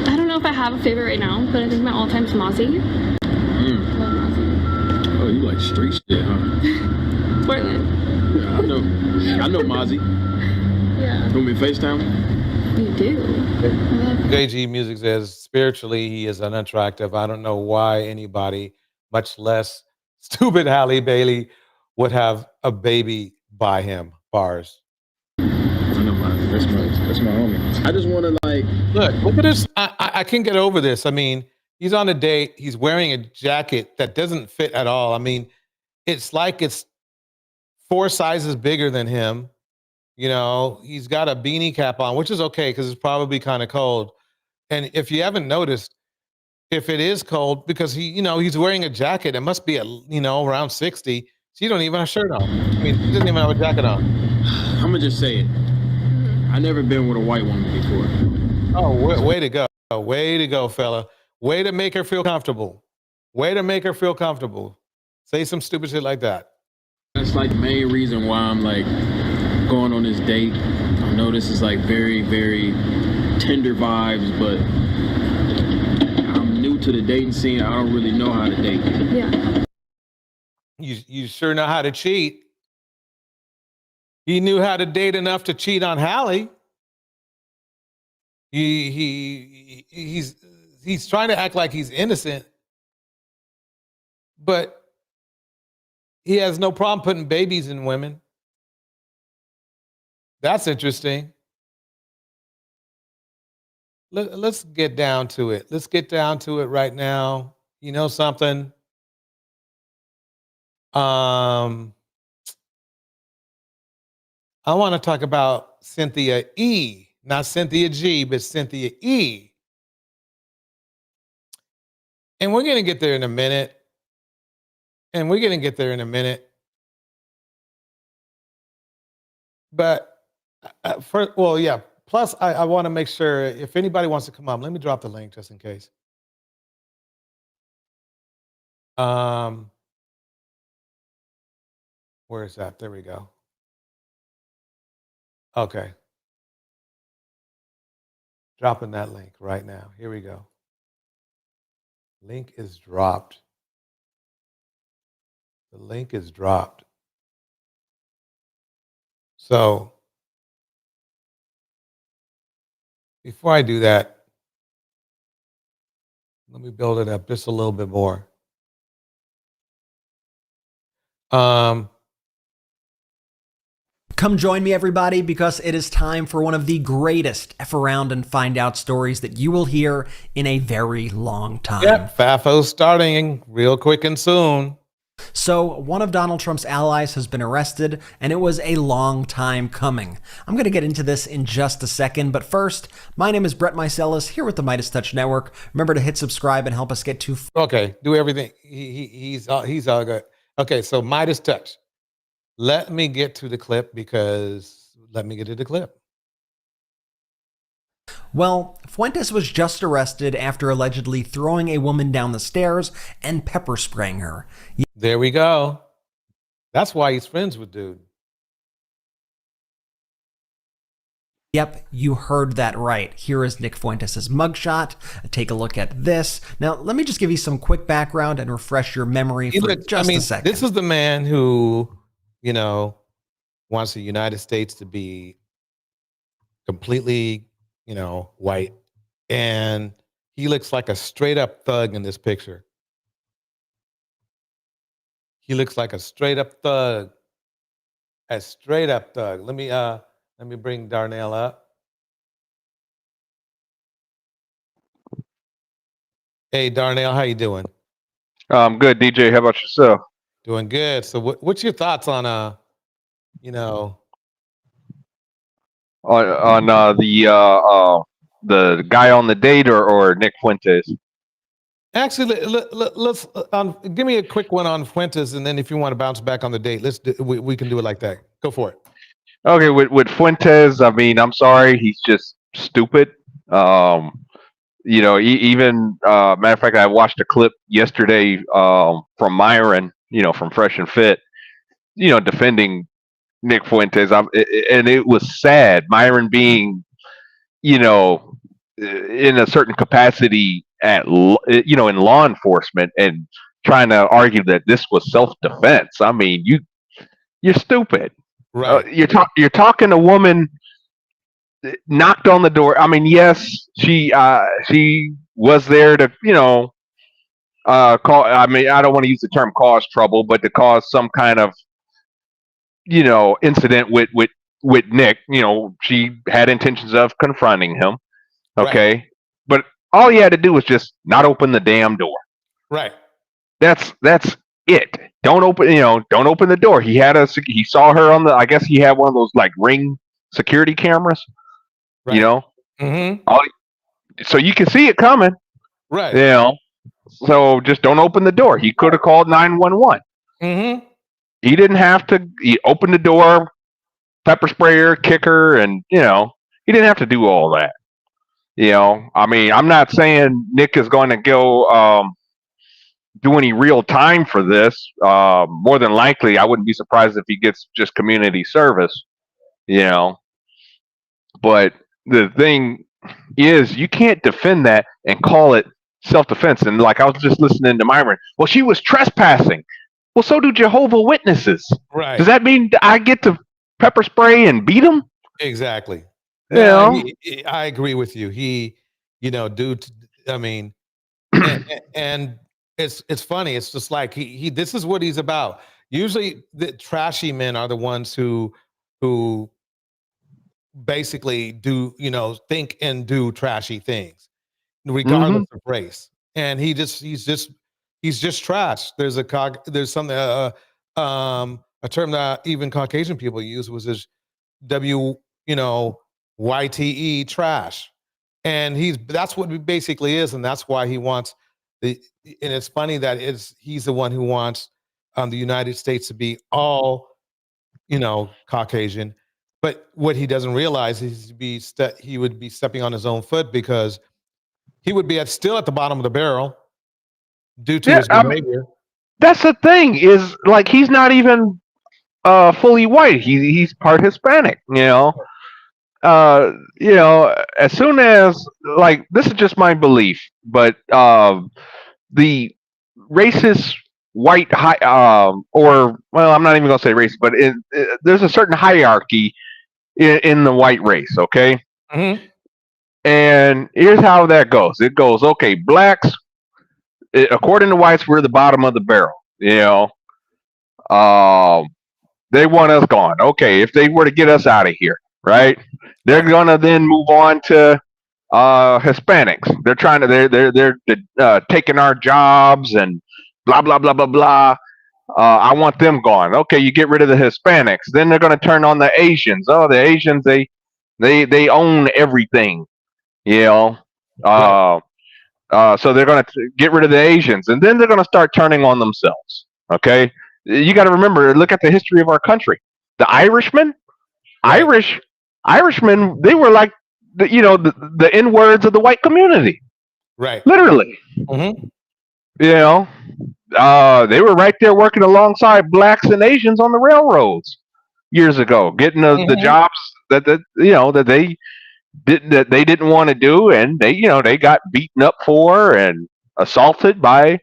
I don't know if I have a favorite right now, but I think my all-time is Mozzie. Love Mozzie. Oh, you like street shit, huh? Portland. Yeah, I know Mozzie. Yeah. You want me to FaceTime? You do. I love it. JG Music says spiritually he is unattractive. I don't know why anybody, much less stupid Halle Bailey, would have a baby by him. Bars. I know that's my homie. I just want to like Look at this. I can't get over this. I mean, he's on a date. He's wearing a jacket that doesn't fit at all. I mean, it's like it's 4 sizes bigger than him. You know, he's got a beanie cap on, which is okay because it's probably kind of cold. And if you haven't noticed, if it is cold, because he's wearing a jacket, it must be around 60. So you don't even have a shirt on. I mean, he doesn't even have a jacket on. I'm gonna just say it. I never been with a white woman before. Oh, way to go. Way to go, fella. Way to make her feel comfortable. Way to make her feel comfortable. Say some stupid shit like that. That's like the main reason why I'm like going on this date. I know this is like very, very tender vibes, but I'm new to the dating scene. I don't really know how to date. Yeah. You sure know how to cheat. He knew how to date enough to cheat on Halle. He's trying to act like he's innocent, but he has no problem putting babies in women. That's interesting. Let's get down to it. Let's get down to it right now. You know something? I want to talk about Cynthia E. Not Cynthia G, but Cynthia E. And we're going to get there in a minute. But plus I want to make sure if anybody wants to come up, let me drop the link just in case. Where is that? There we go. Okay. Dropping that link right now. Here we go. Link is dropped. The link is dropped. So before I do that, let me build it up just a little bit more. Come join me, everybody, because it is time for one of the greatest F around and find out stories that you will hear in a very long time. Yep, FAFO's starting real quick and soon. So, one of Donald Trump's allies has been arrested, and it was a long time coming. I'm going to get into this in just a second, but first, my name is Brett Meiselas, here with the Midas Touch Network. Remember to hit subscribe and help us get to... Okay, do everything. He's all good. Okay, so Midas Touch. Let me get to the clip Well, Fuentes was just arrested after allegedly throwing a woman down the stairs and pepper spraying her. There we go. That's why he's friends with dude. Yep, you heard that right. Here is Nick Fuentes' mugshot. Take a look at this. Now, let me just give you some quick background and refresh your memory for just a second. This is the man who, wants the United States to be completely, white. And he looks like a straight up thug in this picture. He looks like a straight up thug. A straight up thug. Let me bring Darnell up. Hey, Darnell, how you doing? I'm good, DJ. How about yourself? Doing good. So what's your thoughts on on the guy on the date or Nick Fuentes? Actually, let's give me a quick one on Fuentes, and then if you want to bounce back on the date, we can do it like that. Go for it. Okay, with Fuentes, I mean, I'm sorry, he's just stupid. Even matter of fact, I watched a clip yesterday from Myron, from Fresh and Fit, defending Nick Fuentes, and it was sad. Myron being, in a certain capacity in law enforcement and trying to argue that this was self-defense. I mean, you're stupid. Right. You're talking a woman knocked on the door. I mean, yes, she was there to, call. I mean, I don't want to use the term cause trouble, but to cause some kind of, incident with Nick. She had intentions of confronting him. Right. Okay, but all he had to do was just not open the damn door. Right. That's it. Don't open the door. He saw her on the. I guess he had one of those like Ring security cameras. You Right. know, Mm-hmm. all, so you can see it coming. Right. You know, so just don't open the door. He could have called 911. Mm-hmm. He didn't have to. He opened the door, pepper sprayer, kicker, and he didn't have to do all that. I mean, I'm not saying Nick is going to go do any real time for this. More than likely, I wouldn't be surprised if he gets just community service. You know, but the thing is, you can't defend that and call it self-defense. And like I was just listening to Myron, well, she was trespassing. Well, so do Jehovah Witnesses. Right. Does that mean I get to pepper spray and beat them? Exactly. You know? I agree with you. He, dude. I mean, and it's funny. It's just like he. This is what he's about. Usually, the trashy men are the ones who basically do think and do trashy things, regardless of race. And he's just trash. There's something a term that even Caucasian people use was this W YTE trash. And that's what he basically is, and that's why he wants the. And it's funny that he's the one who wants the United States to be all Caucasian. But what he doesn't realize is he would be stepping on his own foot, because he would be still at the bottom of the barrel due to his behavior. That's the thing, is like he's not even fully white. He's part Hispanic. As soon as, like, this is just my belief, but the racist white or, well, I'm not even gonna say racist, but there's a certain hierarchy in the white race. Okay. Mm-hmm. And here's how that goes. It goes, okay, blacks, according to whites, we're the bottom of the barrel. They want us gone. Okay, if they were to get us out of here, right? They're gonna then move on to Hispanics. They're trying to they're taking our jobs and blah blah blah blah blah. I want them gone. Okay, you get rid of the Hispanics. Then they're gonna turn on the Asians. Oh, the Asians, they own everything. You know. Right. So they're going to get rid of the Asians, and then they're going to start turning on themselves. Okay, you got to remember, look at the history of our country. The Irishmen, Right. Irishmen, they were like the N words of the white community, Right. literally. Mm-hmm. They were right there working alongside blacks and Asians on the railroads years ago, getting the jobs that they didn't want to do, and they got beaten up for and assaulted by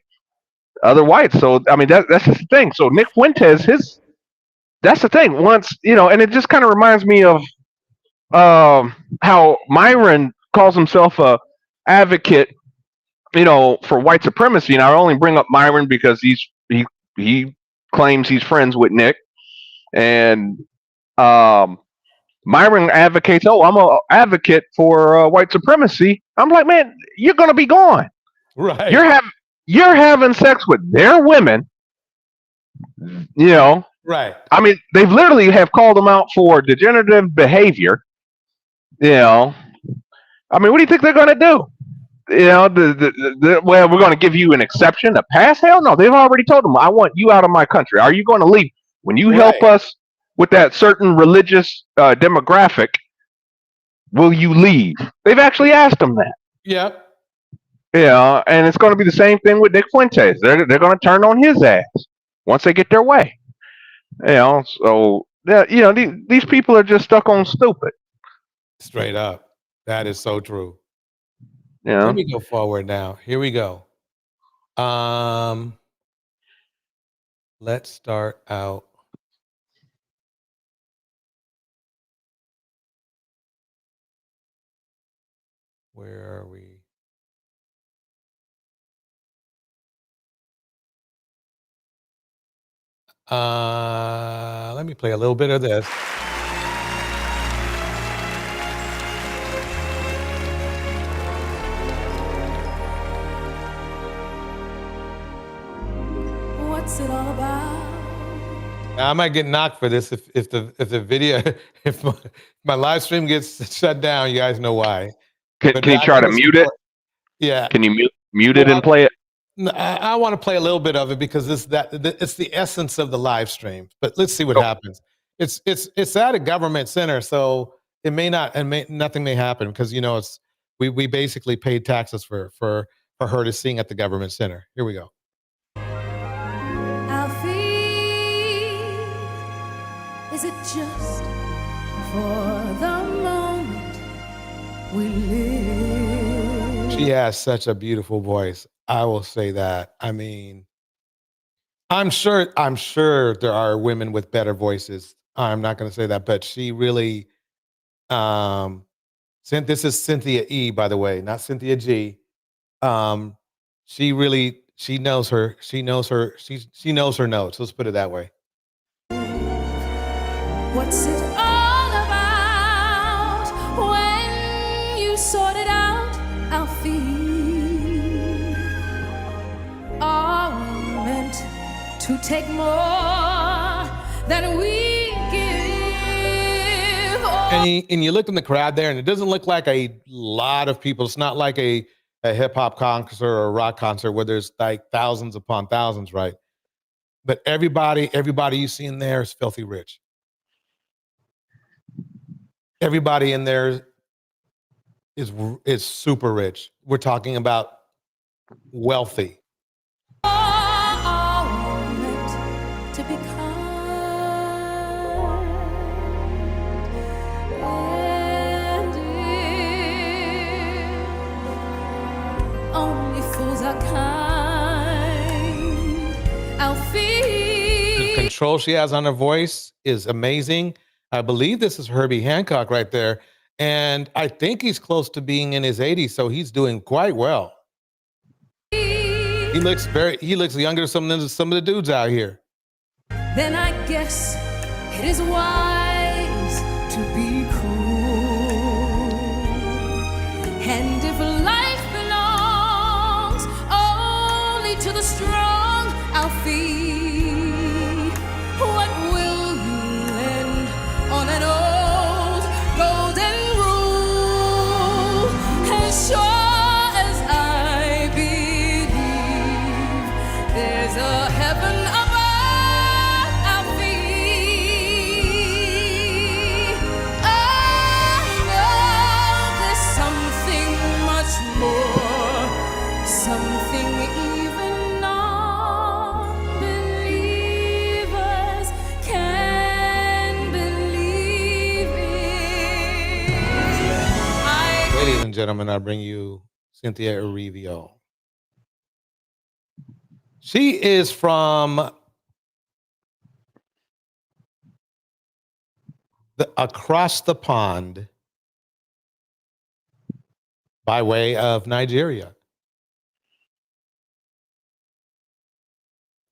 other whites. So I mean that's just the thing. So Nick Fuentes, that's the thing. Once and it just kind of reminds me of how Myron calls himself a advocate, for white supremacy. And I only bring up Myron because he claims he's friends with Nick, and Myron advocates, oh, I'm an advocate for white supremacy. I'm like, man, you're gonna be gone. Right. You're having sex with their women. Right. I mean, they've literally have called them out for degenerative behavior. I mean, what do you think they're gonna do? Well, we're gonna give you an exception, a pass. Hell no, they've already told them, I want you out of my country. Are you going to leave? When you help us with that certain religious demographic, will you leave? They've actually asked them that. Yep. And it's going to be the same thing with Nick Fuentes. They're going to turn on his ass once they get their way. So these people are just stuck on stupid. Straight up. That is so true. Yeah. Let me go forward now. Here we go. Let's start out. Where are we? Let me play a little bit of this. What's it all about? Now, I might get knocked for this if the video if my live stream gets shut down. You guys know why. Can you try to mute it? Yeah. Can you mute it and play it? I want to play a little bit of it because it's the essence of the live stream. But let's see what happens. It's at a government center, so it may not nothing may happen because it's we basically paid taxes for her to sing at the government center. Here we go. Is it just for the moment we live? She has such a beautiful voice. I will say that. I mean, I'm sure there are women with better voices. I'm not going to say that, but she really this is Cynthia E, by the way, not Cynthia G. She knows her notes. Let's put it that way. What's it all about when you sort it out? Our feet are meant to take more than we give. And you look in the crowd there, and it doesn't look like a lot of people. It's not like a hip hop concert or a rock concert where there's like thousands upon thousands, right? But everybody you see in there is filthy rich. Everybody in there is super rich. We're talking about wealthy. To be kind, and if only fools are kind, I'll feel. The control she has on her voice is amazing. I believe this is Herbie Hancock right there. And I think he's close to being in his 80s, so he's doing quite well. He looks younger than some of the dudes out here. Then I guess it is wise to be cruel. And if life belongs only to the strong, I'll feel. What will you lend on an old golden rule? As sure as I believe there's a heaven above, I'll feel. I know there's something much more, something even non-believers can believe in. Ladies and gentlemen, I bring you Cynthia Erivo. She is from across the pond by way of Nigeria.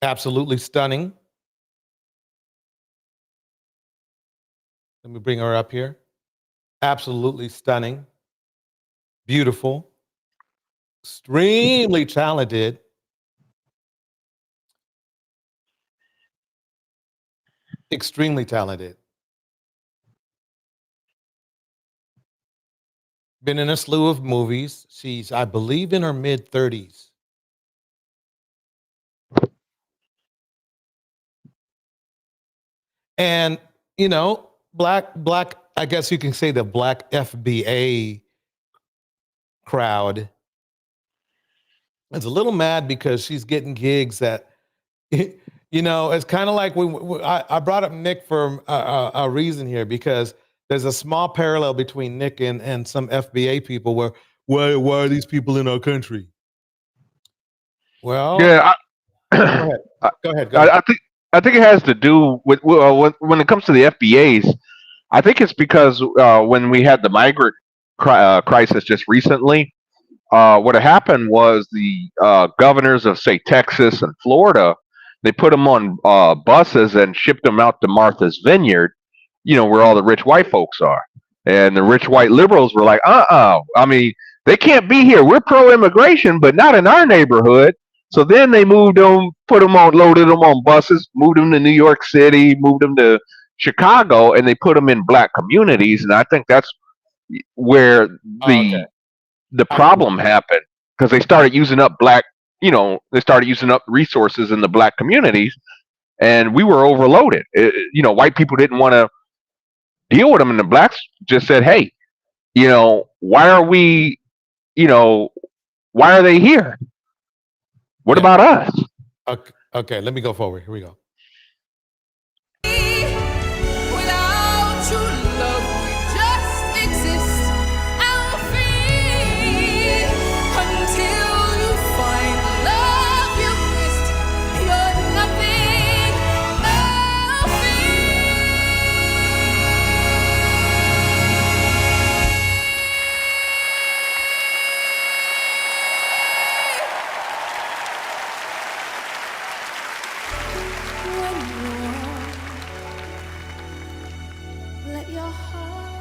Absolutely stunning. Let me bring her up here. Absolutely stunning. Beautiful. Extremely talented. Extremely talented. Been in a slew of movies. She's, I believe, in her mid-30s. And, black, I guess you can say the black FBA crowd is a little mad because she's getting gigs that, it's kind of like I brought up Nick for a reason here, because there's a small parallel between Nick and some FBA people where, why are these people in our country? Well, Yeah, go ahead. I think it has to do with when it comes to the FBAs. I think it's because when we had the crisis just recently. What had happened was the governors of, say, Texas and Florida, they put them on buses and shipped them out to Martha's Vineyard, where all the rich white folks are. And the rich white liberals were like, I mean, they can't be here. We're pro-immigration, but not in our neighborhood. So then they moved them, loaded them on buses, moved them to New York City, moved them to Chicago, and they put them in black communities. And I think that's where Oh, okay. the problem happened, because they started using up they started using up resources in the black communities, and we were overloaded. White people didn't want to deal with them, and the blacks just said, "Hey, why are we, why are they here? What Yeah. about us?" Okay, let me go forward. Here we go. Without your love, we just exist. I'll free until you find the love you missed. You're nothing, I'll let your heart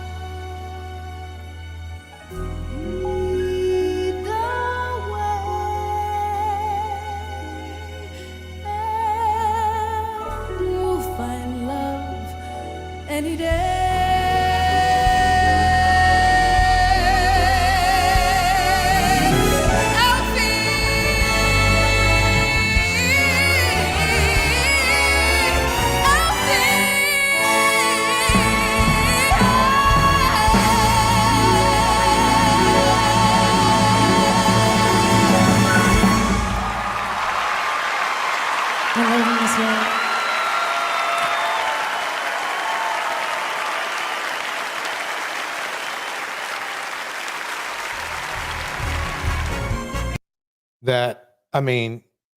lead the way, and you'll find love any day. I love you as well.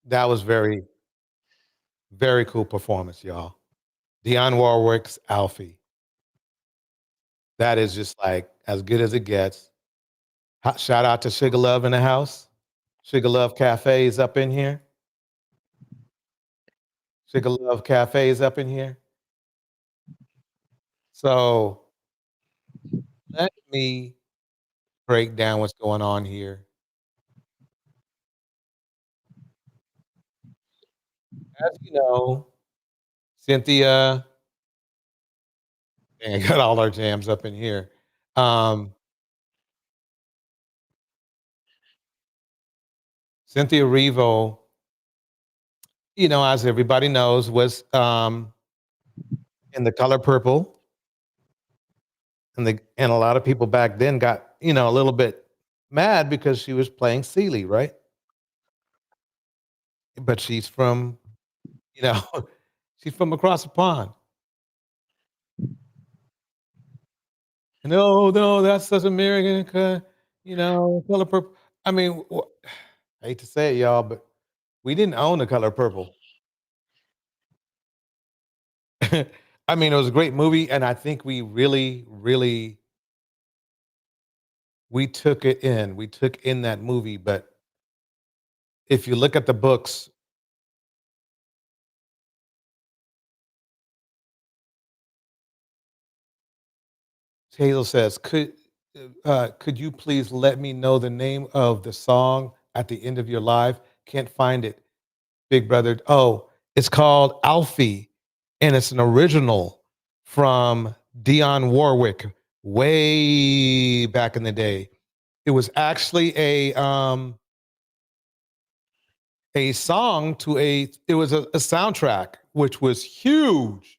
That was very, very cool performance, y'all. Dionne Warwick's Alfie. That is just like as good as it gets. Shout out to Sugar Love in the house. Sugar Love Cafe is up in here. Sugar Love Cafe is up in here. So let me break down what's going on here. As you know, Cynthia, and got all our jams up in here. Cynthia Erivo, as everybody knows, was in The Color Purple, and a lot of people back then got a little bit mad because she was playing Celie, right? But she's from she's from across the pond. No, that's such American, Color Purple. I mean, I hate to say it, y'all, but we didn't own The Color Purple. I mean, it was a great movie, and I think we really, really we took it in. We took in that movie, but if you look at the books, Hazel says, could you please let me know the name of the song at the end of your live? Can't find it, big brother. Oh, it's called Alfie, and it's an original from Dionne Warwick way back in the day. It was actually a song to it was a soundtrack, which was huge.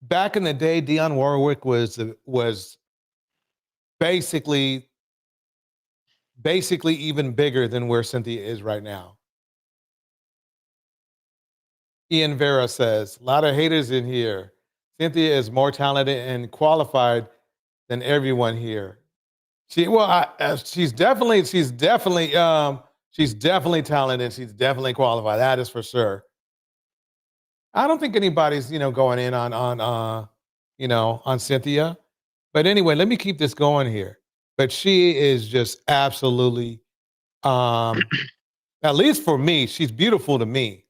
Back in the day, Dionne Warwick was basically even bigger than where Cynthia is right now. Ian Vera says, a lot of haters in here. Cynthia is more talented and qualified than everyone here. She's definitely talented. She's definitely qualified. That is for sure. I don't think anybody's going in on Cynthia. But anyway, let me keep this going here. but she is just absolutely, at least for me, she's beautiful to me.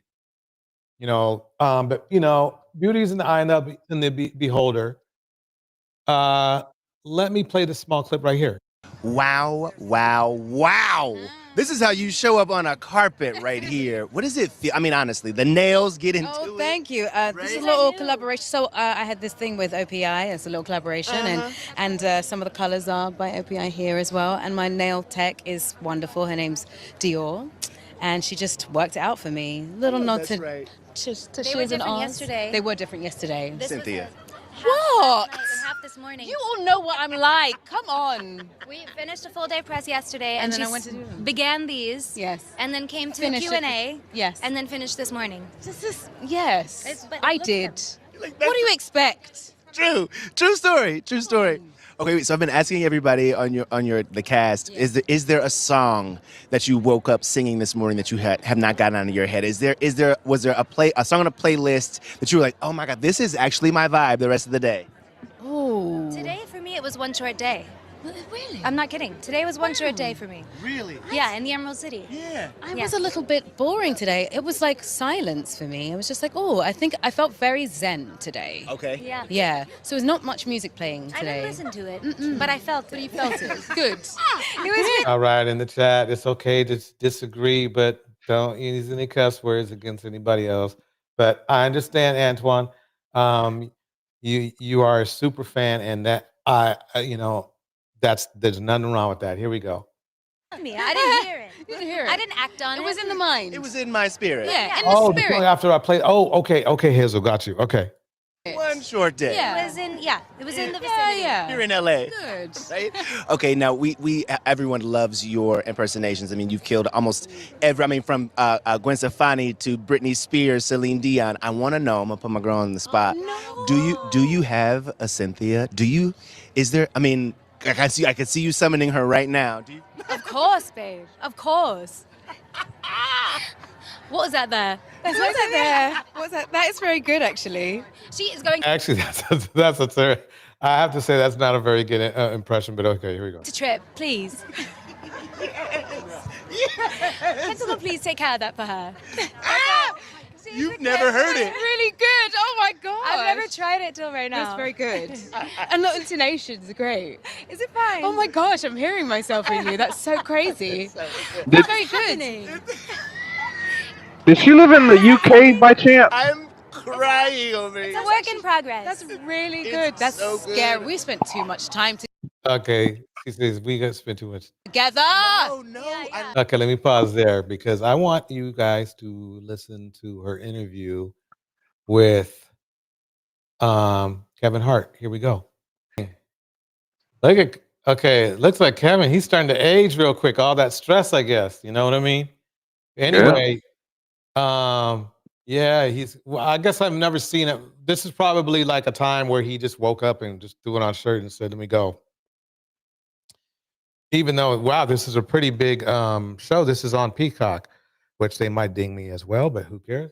But beauty is in the eye of the beholder. Let me play this small clip right here. Wow, wow, wow. This is how you show up on a carpet right here. What does it feel? I mean, honestly, the nails get into it. Thank you. This is a little collaboration. So I had this thing with OPI. It's a little collaboration, and some of the colors are by OPI here as well. And my nail tech is wonderful. Her name's Dior, and she just worked it out for me. Little nod to right. to They were different yesterday. They were different yesterday. This was Cynthia. What? half last night and half this morning. You all know what I'm like. Come on. We finished a full day press yesterday, And and then she I went to do them. began these. Yes. And then came to Finished it. Q&A. Yes. And then finished this morning. Yes. But I look at did. them. What do you expect? True story. Okay, wait, so I've been asking everybody on the cast, is there a song that you woke up singing this morning that you have not gotten out of your head? Was there a song on a playlist that you were like, oh my God, this is actually my vibe the rest of the day? Oh. Today, for me, it was one short day. Really? I'm not kidding. Today was one short day for me. Really? Yeah, in the Emerald City. Yeah. I was a little bit boring today. It was like silence for me. I was just like, I think I felt very zen today. Okay. Yeah. Yeah. So there's not much music playing I today. didn't listen to it, but I felt it. You felt it. Good. All right, in the chat, it's okay to disagree, but don't use any cuss words against anybody else. But I understand, Antoine. You are a super fan, and that there's nothing wrong with that. Here we go. I didn't hear it. You didn't hear it. I didn't act on it. It was in the mind. It was in my spirit. Yeah, in Oh, the the song spirit. after I played. Oh, okay, Hazel, got you. Okay. One short day. Yeah. It was in the vicinity. Yeah. Here in LA. Good. Right? Okay, now we everyone loves your impersonations. I mean, you've killed almost from Gwen Stefani to Britney Spears, Celine Dion. I want to know, I'm gonna put my girl on the spot. Do you have a Cynthia? Is there, I can see you summoning her right now. Do you? Of course, babe. Of course. What was that there? What's that there? What's that? That is very good, actually. She is going Actually, I have to say that's not a very good impression, but okay, here we go. to trip, please. Can someone please take care of that for her? You've never heard it. Really good. Oh my God. I've never tried it till right now. That's very good. And the intonations are great. Is it fine? Oh my gosh, I'm hearing myself in you. That's so crazy. Did, Very good. did she live in the UK by chance? I'm crying over It's here. a work in progress. That's really good. It's That's so good. scary. We spent too much time Okay, she says we got to spend too much. together. Oh no. Yeah. Okay, let me pause there because I want you guys to listen to her interview with Kevin Hart. Here we go. Looks like Kevin, he's starting to age real quick. All that stress, I guess. You know what I mean? Anyway, I guess I've never seen it. This is probably like a time where he just woke up and just threw it on shirt and said, let me go. Even though, wow, this is a pretty big show. This is on Peacock, which they might ding me as well, but who cares?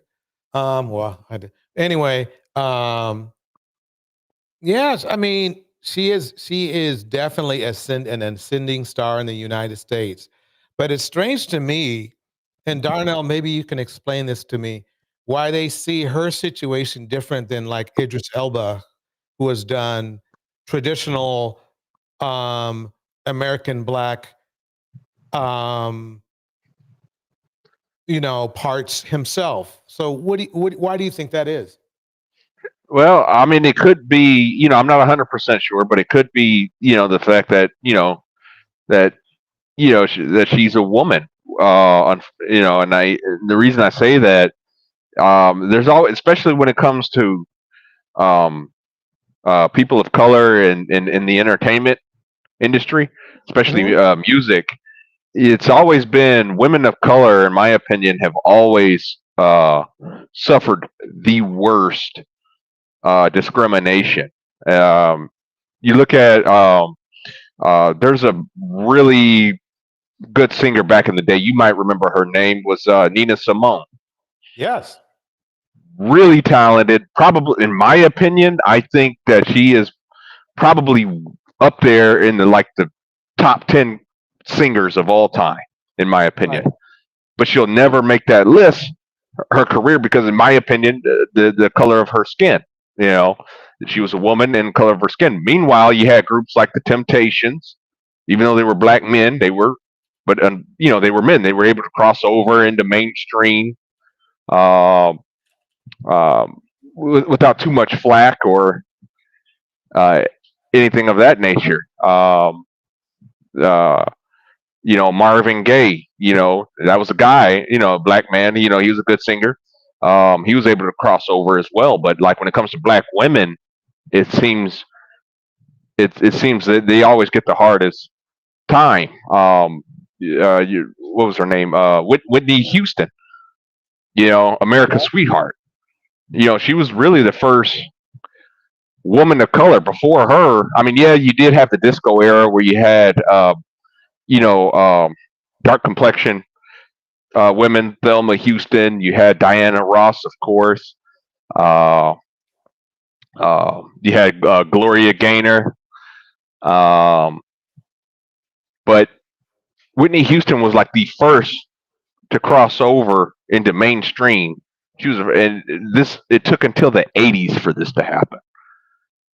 Anyway, yes, she is definitely an ascending star in the United States. But it's strange to me, and Darnell, maybe you can explain this to me, why they see her situation different than like Idris Elba, who has done traditional American Black, parts himself. So why do you think that is? Well, it could be, I'm not 100% sure, but it could be, the fact that, that she's a woman, and the reason I say that, there's always, especially when it comes to, people of color in the entertainment industry, especially music, it's always been women of color, in my opinion, have always suffered the worst discrimination. You look at there's a really good singer back in the day. You might remember her name was Nina Simone. Yes. Really talented. Probably, in my opinion, I think that she is probably up there in the top 10 singers of all time, in my opinion. Right. But she'll never make that list, her career, because in my opinion, the color of her skin, you know, she was a woman and color of her skin. Meanwhile, you had groups like the Temptations, even though they were black men, they were, but you know, they were men. They were able to cross over into mainstream um, without too much flack or uh, anything of that nature. Uh, you know, Marvin Gaye, you know, that was a guy, you know, a black man, you know, he was a good singer. He was able to cross over as well. But like when it comes to black women, it seems it seems that they always get the hardest time. What was her name? Whitney Houston, you know, America's sweetheart. You know, she was really the first woman of color. Before her, I mean, yeah, you did have the disco era where you had, you know, dark complexion women, Thelma Houston. You had Diana Ross, of course. Uh, you had Gloria Gaynor. Um, but Whitney Houston was like the first to cross over into mainstream. She was, and this it took until the '80s for this to happen.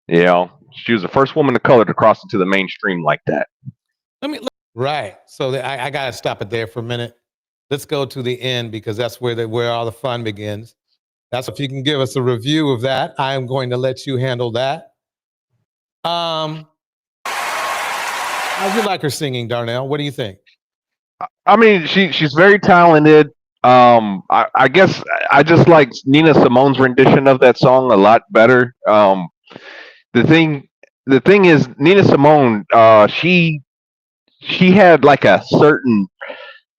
You know, she was the first woman of color to cross into the mainstream like that. Right. So I got to stop it there for a minute. Let's go to the end because that's where all the fun begins. That's if you can give us a review of that. I am going to let you handle that. How'd you like her singing, Darnell? What do you think? I mean, she's very talented. I guess I just like Nina Simone's rendition of that song a lot better. The thing is, Nina Simone, she had like a certain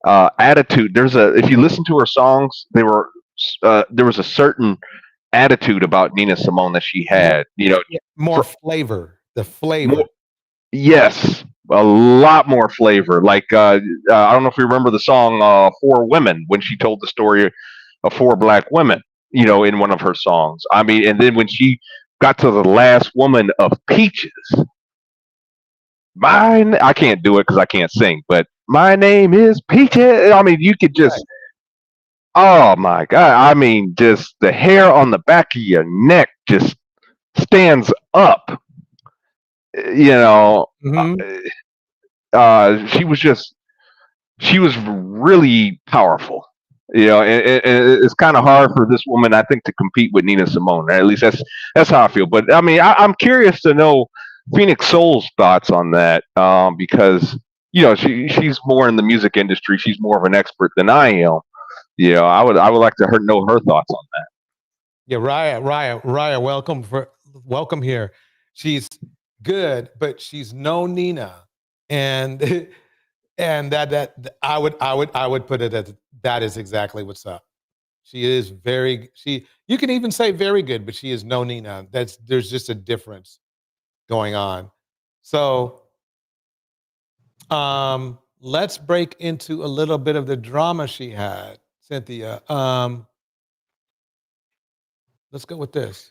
attitude. If you listen to her songs, there was a certain attitude about Nina Simone that she had. You know, more flavor. The flavor. Yes, a lot more flavor. Like I don't know if you remember the song "Four Women" when she told the story of four black women. You know, in one of her songs. I mean, and then when she got to the last woman of Peaches, I can't do it because I can't sing, but my name is Peaches. I mean, you could just, oh my God. I mean, just the hair on the back of your neck just stands up. You know, she was really powerful. You know, and it's kind of hard for this woman, I think, to compete with Nina Simone. At least that's how I feel. But I mean, I'm curious to know Phoenix Soul's thoughts on that, because you know she's more in the music industry. She's more of an expert than I am. You know, I would like to know her thoughts on that. Yeah, Raya, welcome here. She's good, but she's no Nina, and and that I would put it as that is exactly what's up. She is you can even say very good, but she is no Nina. There's just a difference going on. So let's break into a little bit of the drama she had, Cynthia. Let's go with this.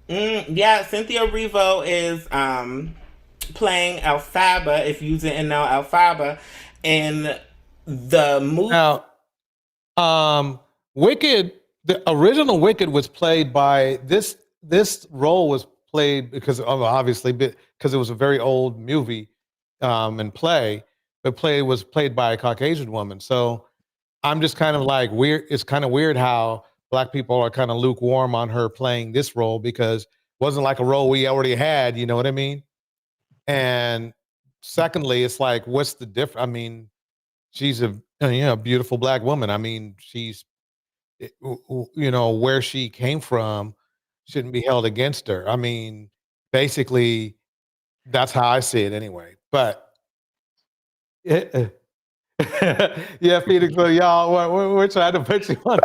Yeah, Cynthia Erivo is playing Elphaba, if you didn't know Elphaba, in the movie. Now, Wicked, the original Wicked was played by this role was played because obviously because it was a very old movie and play, but was played by a Caucasian woman. So I'm just kind of like weird. It's kind of weird how Black people are kind of lukewarm on her playing this role because it wasn't like a role we already had. You know what I mean? And secondly, it's like, what's the difference? I mean, she's a beautiful Black woman. I mean, she's where she came from shouldn't be held against her. I mean, basically, that's how I see it anyway. But yeah, Phoenix, so y'all, we're trying to put you on.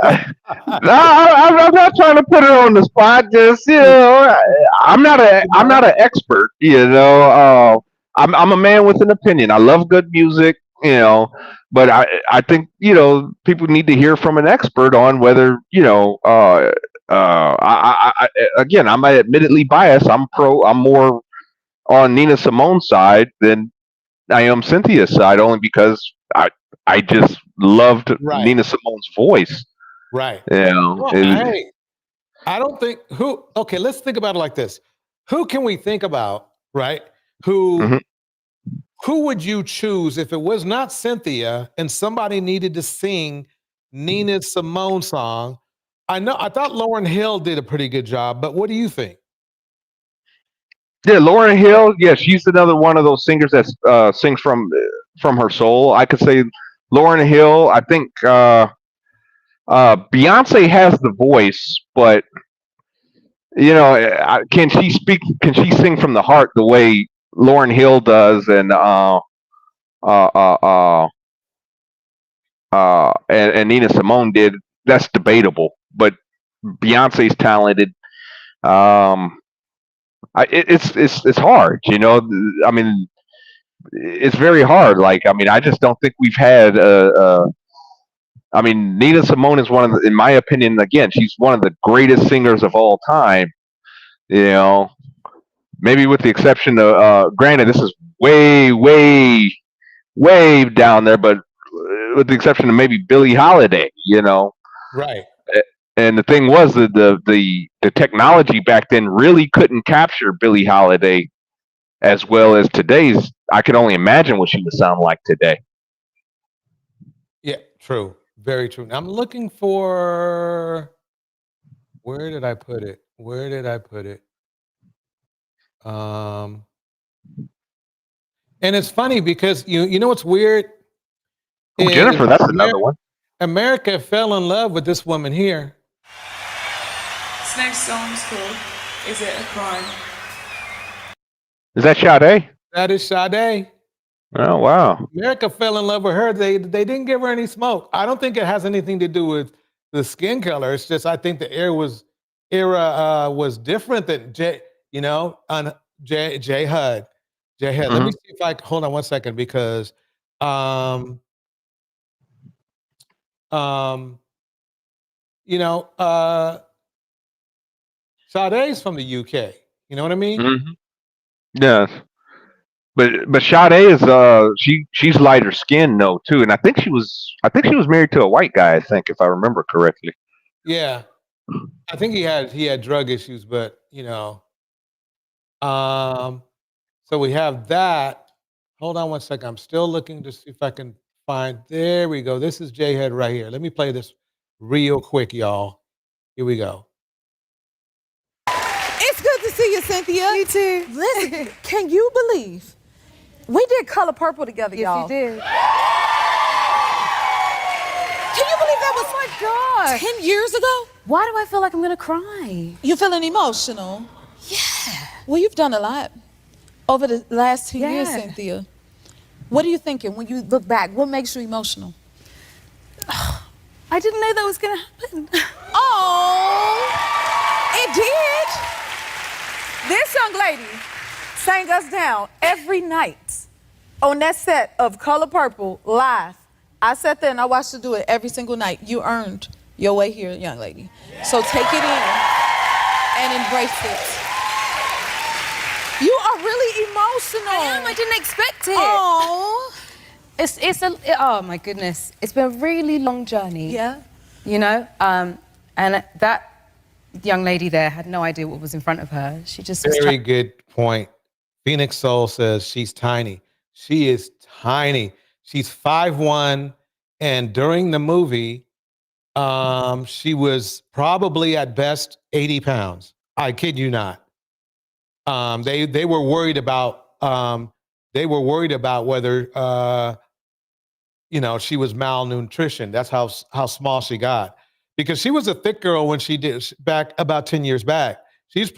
I'm not trying to put her on the spot. Just I'm not an expert. I'm a man with an opinion. I love good music. But I think people need to hear from an expert on whether again, I'm admittedly biased. I'm more on Nina Simone's side than I am Cynthia's side only because I just loved Right. Nina Simone's voice. Right. You know, Well, hey, I don't think okay, let's think about it like this. Who can we think about, right? Who would you choose if it was not Cynthia and somebody needed to sing Nina Simone song? I thought Lauryn Hill did a pretty good job, but what do you think? Yeah, Lauryn Hill. Yeah, she's another one of those singers that sings from her soul. I could say Lauryn Hill. I think Beyonce has the voice, but you know, can she speak? Can she sing from the heart the way Lauryn Hill does? And Nina Simone did? That's debatable, but Beyonce's talented. It's hard, you know. I mean, it's very hard. Like, I mean, I just don't think we've had. I mean, Nina Simone is one of, in my opinion, again, she's one of the greatest singers of all time. You know, maybe with the exception of, granted, this is way, way, way down there, but with the exception of maybe Billie Holiday. You know, Right. and the thing was that the technology back then really couldn't capture Billie Holiday as well as today's. I can only imagine what she would sound like today. Yeah, true. Very true. I'm looking for, where did I put it? Where did I put it? And it's funny because you know what's weird? Oh, Jennifer, that's another one. America fell in love with this woman here. This next song's called Is It a Crime? Is that Sade? That is Sade. Oh, wow. America fell in love with her. They didn't give her any smoke. I don't think it has anything to do with the skin color. It's just I think the era was different than J Hud. J Hud. Let me see if I hold on one second because Sade's from the UK. You know what I mean? Yes. But Sade is she's lighter skinned though too, and I think she was married to a white guy. I think if I remember correctly. Yeah, I think he had drug issues, but so we have that. Hold on one second. I'm still looking to see if I can find. There we go. This is J Head right here. Let me play this real quick, y'all. Here we go. It's good to see you, Cynthia. Me too. Listen, can you believe we did Color Purple together, y'all? Yes, you did. Can you believe that was, Oh my God. 10 years ago? Why do I feel like I'm gonna cry? You feeling emotional? Yeah. Well, you've done a lot over the last 2 years, Yeah. Cynthia. What are you thinking when you look back? What makes you emotional? I didn't know that was gonna happen. Oh, it did. This young lady sang us down every night on that set of Color Purple live. I sat there and I watched her do it every single night. You earned your way here, young lady. So take it in and embrace it. You are really emotional. I am. I didn't expect it. Oh. Oh my goodness. It's been a really long journey. Yeah. You know, and that young lady there had no idea what was in front of her. She just was Very good point. Phoenix Soul says she's tiny. She is tiny. She's 5'1", and during the movie, she was probably at best 80 pounds. I kid you not. They were worried about whether she was malnutrition. That's how small she got, because she was a thick girl when she did back about 10 years back. She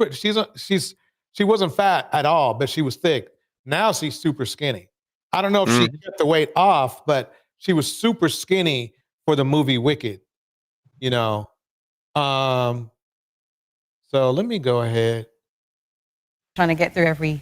wasn't fat at all, but she was thick. Now she's super skinny. I don't know if she kept the weight off, but she was super skinny for the movie Wicked. So let me go ahead. trying to get through every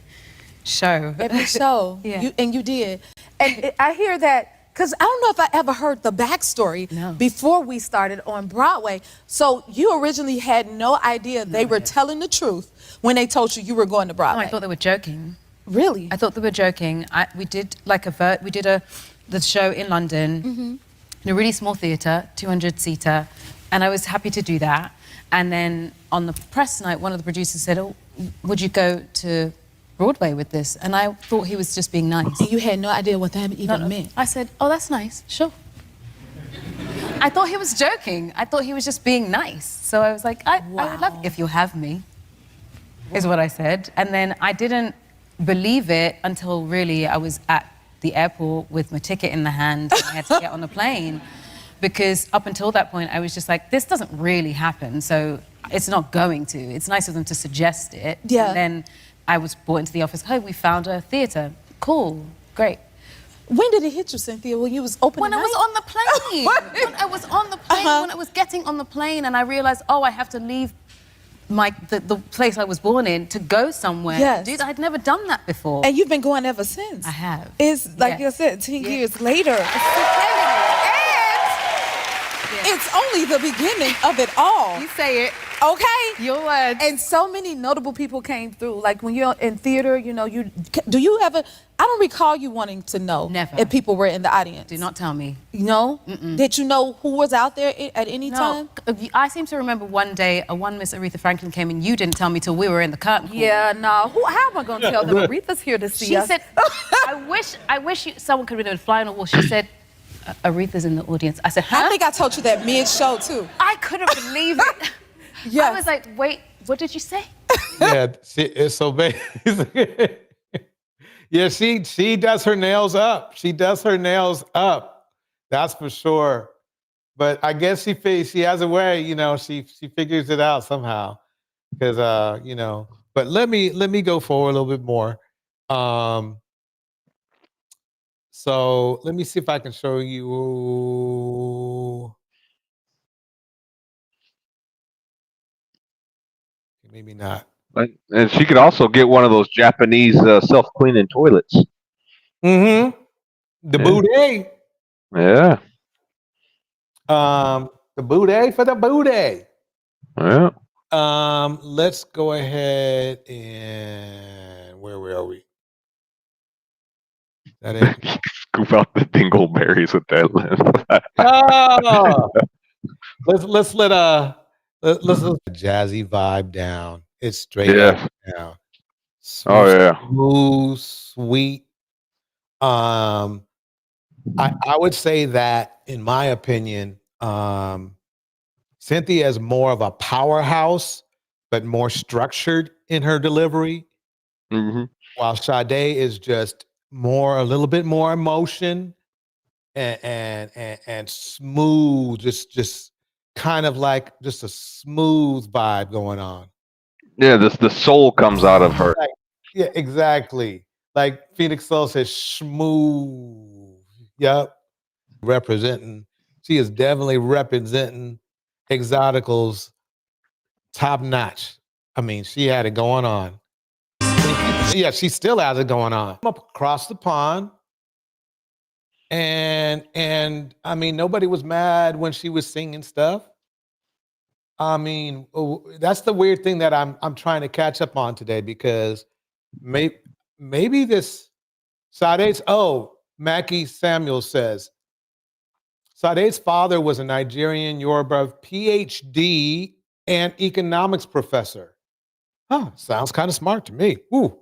show. Every show. Yeah. You did. And I hear that, because I don't know if I ever heard the backstory before we started on Broadway. So you originally had no idea they were telling the truth when they told you were going to Oh, Broadway. I thought they were joking. Really? I thought they were joking. We did like the show in London in a really small theatre, 200-seater, and I was happy to do that. And then on the press night, one of the producers said, "Oh, would you go to Broadway with this?" And I thought he was just being nice. And you had no idea what that even meant. I said, "Oh, that's nice. Sure." I thought he was joking. I thought he was just being nice. So I was like, I would love if you have me, is what I said. And then I didn't believe it until really I was at the airport with my ticket in the hand and I had to get on a plane. Because up until that point, I was just like, this doesn't really happen, so it's not going to. It's nice of them to suggest it. Yeah. And then I was brought into the office, "Hey, we found a theatre. Cool, great." When did it hit you, Cynthia? When you was opening When I was on the plane. When I was on the plane, when I was getting on the plane and I realized, oh, I have to leave the place I was born in to go somewhere. Yes. Dude, I'd never done that before. And you've been going ever since. I have. It's like you said, 10 years later. It's only the beginning of it all. You say it. Okay? Your words. And so many notable people came through. Like when you're in theater, you know, do you ever, I don't recall you wanting to know if people were in the audience. Do not tell me. No? Did you know who was out there at any time? I seem to remember one day, one Miss Aretha Franklin came and you didn't tell me till we were in the curtain call. Yeah, no. How am I going to tell them? Aretha's here to see She us. said, I wish someone could have been a fly on the wall. She said, Aretha's in the audience. I said, huh? I think I told you that mid-show, too. I couldn't believe it. Yes. I was like, wait, what did you say? Yeah, it's so bad. Yeah, she does her nails up. She does her nails up. That's for sure. But I guess she has a way, you know, she figures it out somehow. Because you know, but let me go forward a little bit more. So let me see if I can show you. Maybe not. And she could also get one of those Japanese self-cleaning toilets. The booty. Yeah. The booty for the booty. Yeah. Let's go ahead and where are we? That it? Scoop out the dingleberries with that lens. Oh, let's let a jazzy vibe down. It's straight up down. Smooth, sweet. I would say that, in my opinion, Cynthia is more of a powerhouse, but more structured in her delivery. While Sade is just a little bit more emotion and smooth, just kind of like just a smooth vibe going on. Yeah, the soul comes out of her. Yeah, exactly. Like Phoenix Soul says, smooth. Yep. Representing. She is definitely representing Exotical's top notch. I mean, she had it going on. Yeah, she still has it going on. Up across the pond. And I mean, nobody was mad when she was singing stuff. I mean, that's the weird thing that I'm trying to catch up on today, because maybe this Sade's, Mackie Samuel says, Sade's father was a Nigerian Yoruba PhD and economics professor. Huh, sounds kind of smart to me. Ooh.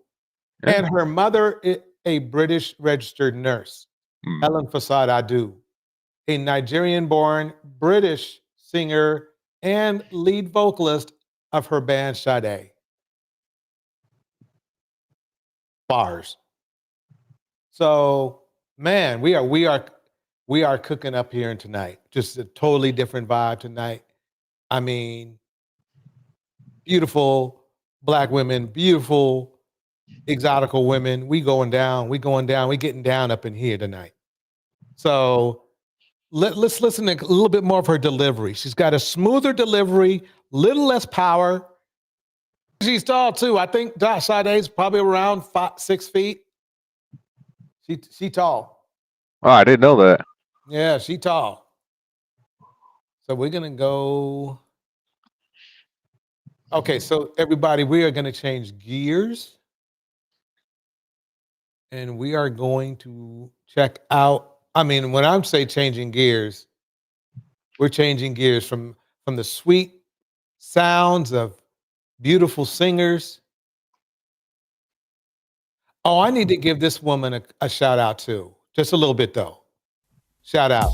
Yeah. And her mother, a British registered nurse, Helen Fasad Adu, a Nigerian-born British singer and lead vocalist of her band Sade. Bars. So, man, we are cooking up here tonight. Just a totally different vibe tonight. I mean, beautiful Black women, beautiful exotical women. We getting down up in here tonight. So let's listen to a little bit more of her delivery. She's got a smoother delivery, little less power. She's tall too. I think Sade's probably around 6 feet. She tall. Oh, I didn't know that. Yeah, she tall. So we're gonna go. Okay, so everybody, we are gonna change gears. and we are going to check out. I mean, when I'm say changing gears, we're changing gears from the sweet sounds of beautiful singers. Oh, I need to give this woman a shout out too. Just a little bit though. Shout out.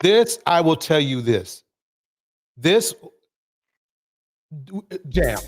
This, I will tell you this. This jam.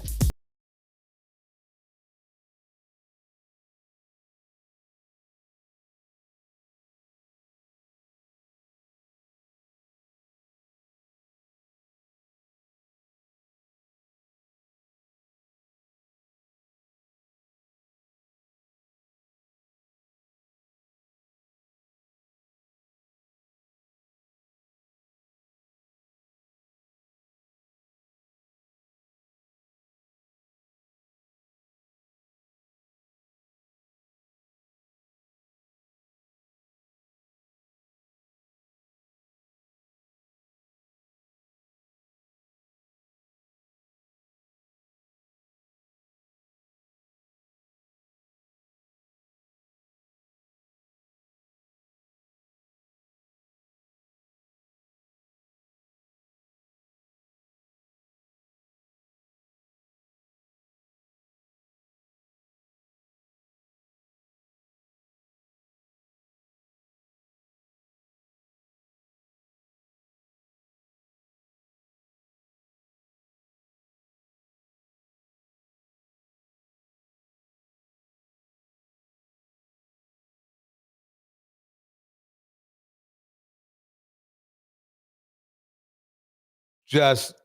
Just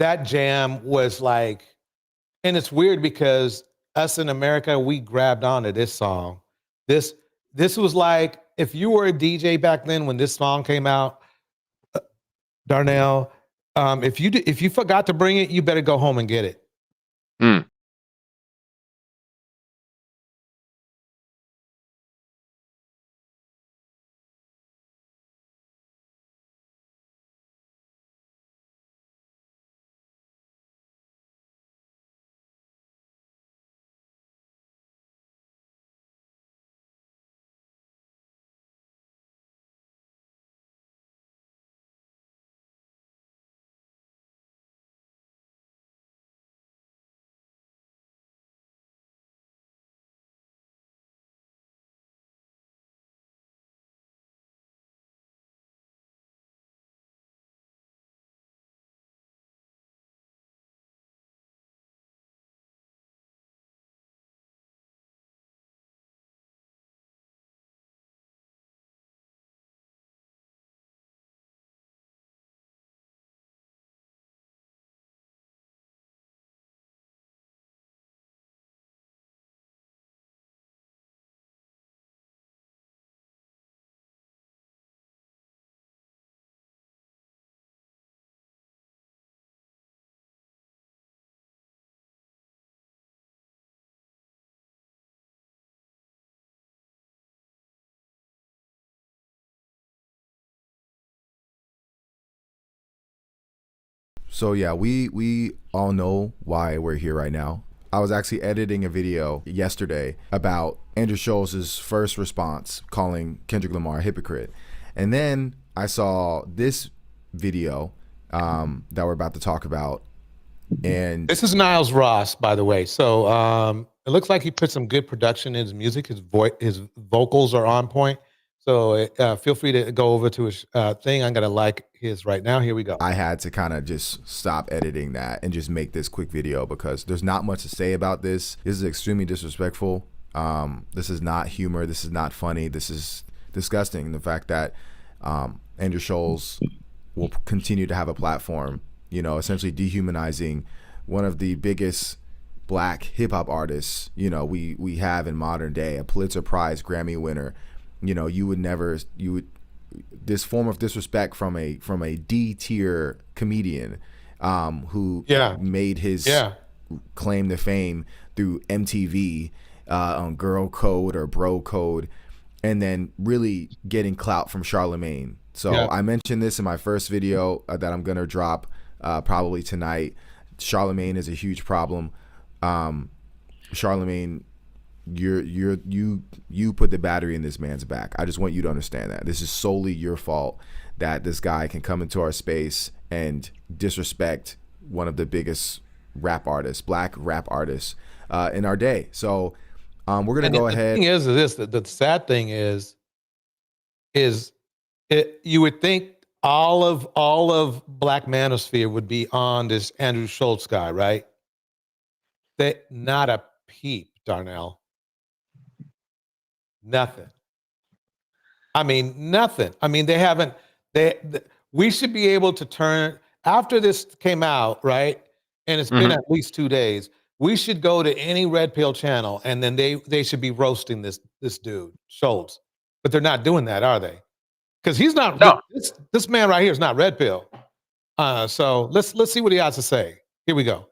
that jam was like, and it's weird because us in America, we grabbed onto this song. This was like, if you were a DJ back then when this song came out, Darnell, if you forgot to bring it, you better go home and get it. Mm. So yeah, we all know why we're here right now. I was actually editing a video yesterday about Andrew Schultz's first response calling Kendrick Lamar a hypocrite. And then I saw this video that we're about to talk about. And this is Niles Ross, by the way. So it looks like he put some good production in his music. His vocals are on point. So feel free to go over to his thing. I'm gonna like his right now. Here we go. I had to kind of just stop editing that and just make this quick video because there's not much to say about this. This is extremely disrespectful. This is not humor. This is not funny. This is disgusting. The fact that Andrew Schultz will continue to have a platform, you know, essentially dehumanizing one of the biggest black hip hop artists, you know, we have in modern day, a Pulitzer Prize Grammy winner. You know, this form of disrespect from a D tier comedian who made his claim to fame through MTV on Girl Code or Bro Code, and then really getting clout from Charlemagne. So I mentioned this in my first video that I'm gonna drop probably tonight. Charlemagne is a huge problem. Charlemagne you put the battery in this man's back. I just want you to understand that this is solely your fault that this guy can come into our space and disrespect one of the biggest rap artists, black rap artists in our day. So we're gonna go ahead. The thing is this: the sad thing is it. You would think all of Black Manosphere would be on this Andrew Schultz guy, right? Not a peep, Darnell. Nothing. I mean, nothing. I mean, they haven't. We should be able to turn after this came out, right? And it's been at least 2 days. We should go to any Red Pill channel, and then they should be roasting this dude Schultz. But they're not doing that, are they? Because he's not. No. This man right here is not Red Pill. So let's see what he has to say. Here we go.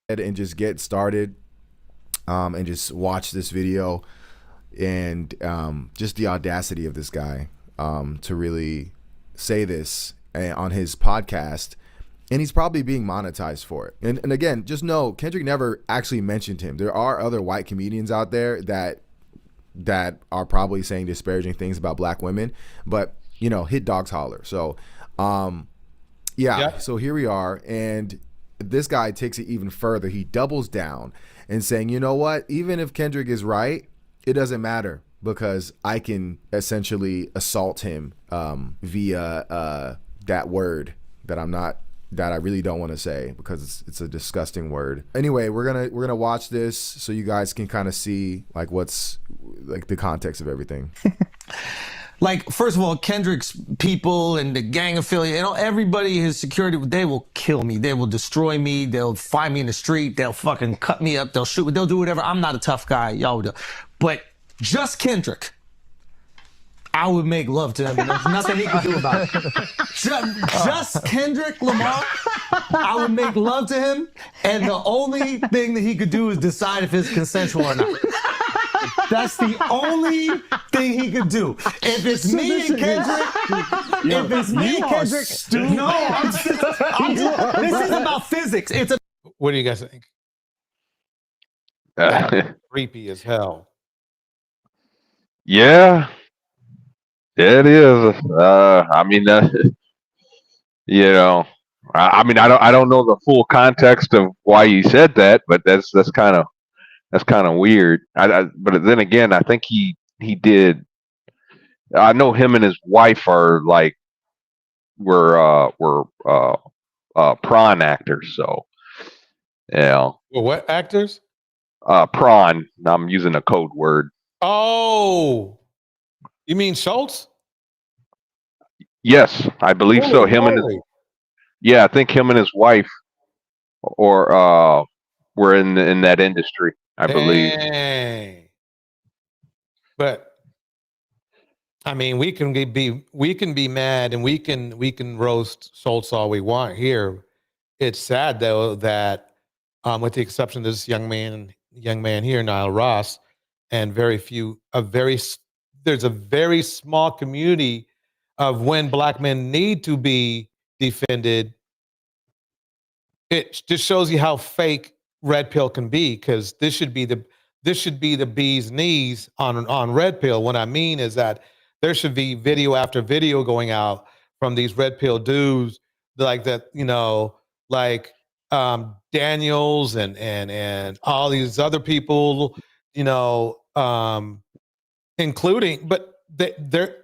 And just get started, and just watch this video, and just the audacity of this guy to really say this on his podcast. And he's probably being monetized for it. And again, just know Kendrick never actually mentioned him. There are other white comedians out there that are probably saying disparaging things about black women, but you know, hit dogs holler. So so here we are, and this guy takes it even further. He doubles down and saying, you know what, even if Kendrick is right, it doesn't matter because I can essentially assault him via that word that I really don't want to say because it's a disgusting word. Anyway, we're gonna watch this so you guys can kind of see like what's like the context of everything. Like, first of all, Kendrick's people and the gang affiliate, you know, everybody, his security, they will kill me. They will destroy me. They'll find me in the street. They'll fucking cut me up. They'll shoot me. They'll do whatever. I'm not a tough guy. Y'all do. But just Kendrick, I would make love to him. And there's nothing he could do about it. Just Kendrick Lamar, I would make love to him. And the only thing that he could do is decide if it's consensual or not. That's the only thing he could do. If it's me and Kendrick, this is about physics. What do you guys think? Creepy as hell. Yeah, it is. I mean, you know, I mean, I don't know the full context of why he said that, but that's kind of weird. But then again, I think he did. I know him and his wife are like were prawn actors. So, yeah. Well, what actors? Prawn. I'm using a code word. Oh, you mean Schultz? Yes, I believe so. I think him and his wife or were in that industry. I believe. But I mean, we can be mad and we can roast Schultz all we want here. It's sad though that with the exception of this young man here, Niall Ross, and there's a very small community of when black men need to be defended. It just shows you how fake Red Pill can be, because this should be the bee's knees on Red Pill. What I mean is that there should be video after video going out from these Red Pill dudes like that, you know, like Daniels and all these other people, you know, including, but they're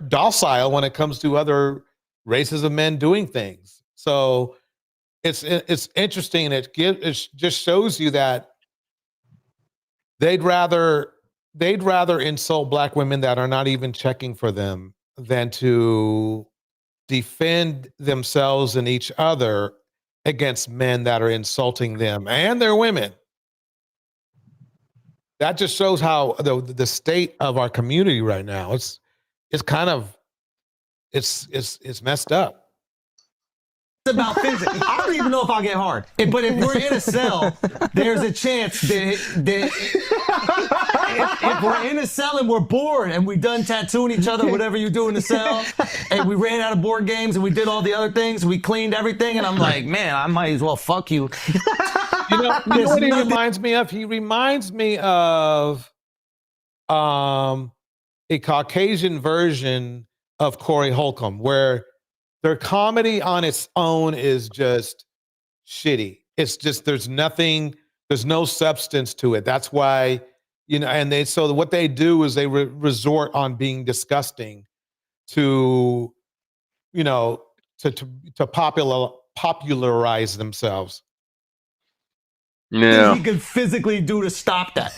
docile when it comes to other races of men doing things. So it's interesting. It just shows you that they'd rather insult black women that are not even checking for them than to defend themselves and each other against men that are insulting them and their women. That just shows how the state of our community right now. It's messed up. It's about physics. I don't even know if I'll get hard. But if we're in a cell, there's a chance that if we're in a cell and we're bored and we done tattooing each other, whatever you do in the cell, and we ran out of board games and we did all the other things, we cleaned everything, and I'm like, man, I might as well fuck you. You know what he reminds me of? He reminds me of a Caucasian version of Corey Holcomb, where their comedy on its own is just shitty. It's just there's no substance to it. That's why, and so what they do is they resort on being disgusting to, to popularize themselves. Yeah. He could physically do to stop that.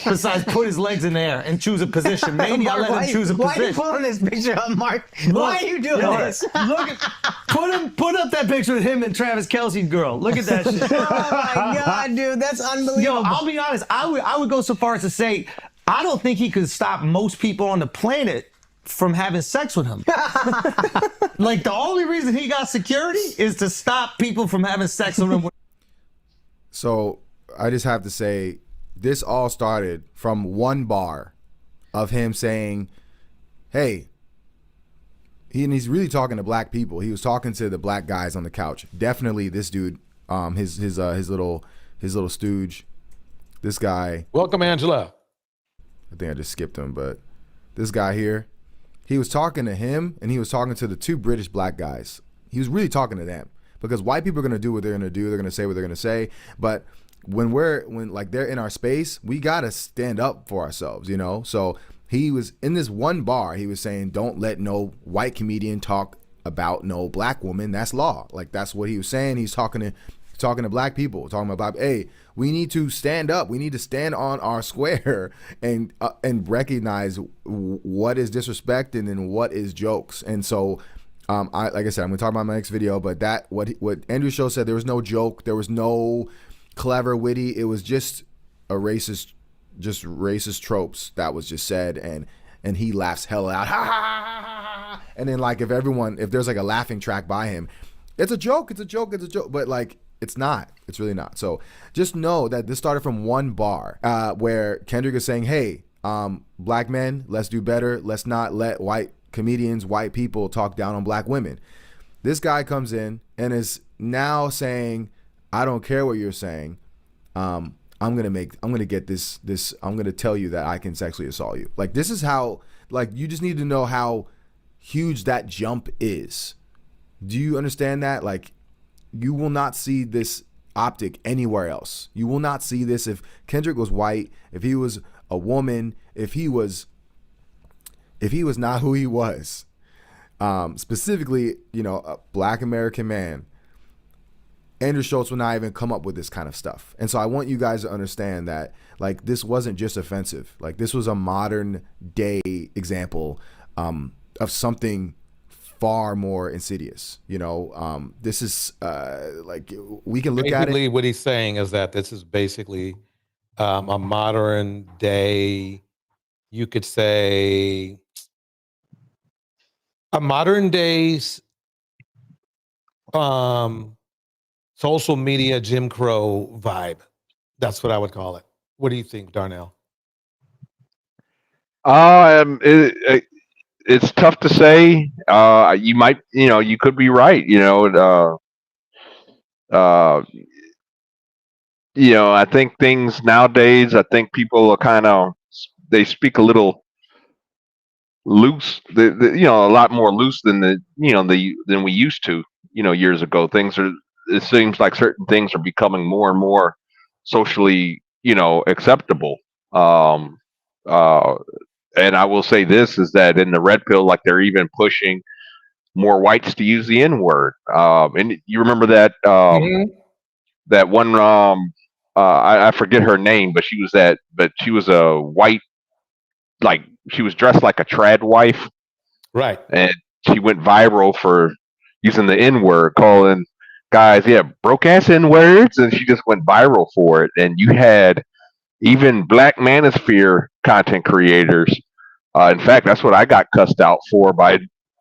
Besides put his legs in the air and choose a position. Maybe I let him choose a Why are you position. pulling this picture up, Mark? Why are you doing this? Put up that picture of him and Travis Kelce's girl. Look at that shit. Oh my God, dude, that's unbelievable. Yo, I'll be honest. I would go so far as to say I don't think he could stop most people on the planet from having sex with him. Like the only reason he got security is to stop people from having sex with him. So I just have to say, this all started from one bar of him saying, "Hey," and he's really talking to black people. He was talking to the black guys on the couch. Definitely, this dude, his little stooge, this guy. Welcome, Angela. I think I just skipped him, but this guy here, he was talking to him, and he was talking to the two British black guys. He was really talking to them. Because white people are gonna do what they're gonna do, they're gonna say what they're gonna say. But when like they're in our space, we gotta stand up for ourselves, So he was in this one bar, he was saying, "Don't let no white comedian talk about no black woman. That's law." Like that's what he was saying. He's talking to black people, talking about, hey, we need to stand up. We need to stand on our square and recognize what is disrespect and what is jokes. And so. Like I said, I'm gonna talk about my next video, but what Andrew Schultz said, there was no joke, there was no clever, witty. It was just a racist tropes that was just said, and he laughs hell out, ha ha ha ha ha. And then like if there's like a laughing track by him, it's a joke, but like it's not, it's really not. So just know that this started from one bar where Kendrick is saying, hey, black men, let's do better. Let's not let white comedians, white people talk down on black women. This guy comes in and is now saying, I don't care what you're saying. I'm gonna get this, I'm gonna tell you that I can sexually assault you. Like this is how, like you just need to know how huge that jump is. Do you understand that? Like you will not see this optic anywhere else. You will not see this if Kendrick was white, if he was a woman, if he was not who he was, specifically, a black American man, Andrew Schultz would not even come up with this kind of stuff. And so I want you guys to understand that, like, this wasn't just offensive. Like, this was a modern day example of something far more insidious. This is like we can look basically, at it. What he's saying is that this is basically a modern day, you could say, a modern days social media Jim Crow vibe. That's what I would call it. What do you think, Darnell? It's tough to say. You might, you could be right. I think things nowadays. I think people are they speak a little loose. A lot more loose than than we used to. Years ago. It seems like certain things are becoming more and more socially, acceptable. And I will say this is that in the red pill, like they're even pushing more whites to use the N word. And you remember that that one I forget her name, but she was a white, like she was dressed like a trad wife. Right. And she went viral for using the N word, calling guys, broke ass N words, and she just went viral for it. And you had even Black Manosphere content creators. In fact, that's what I got cussed out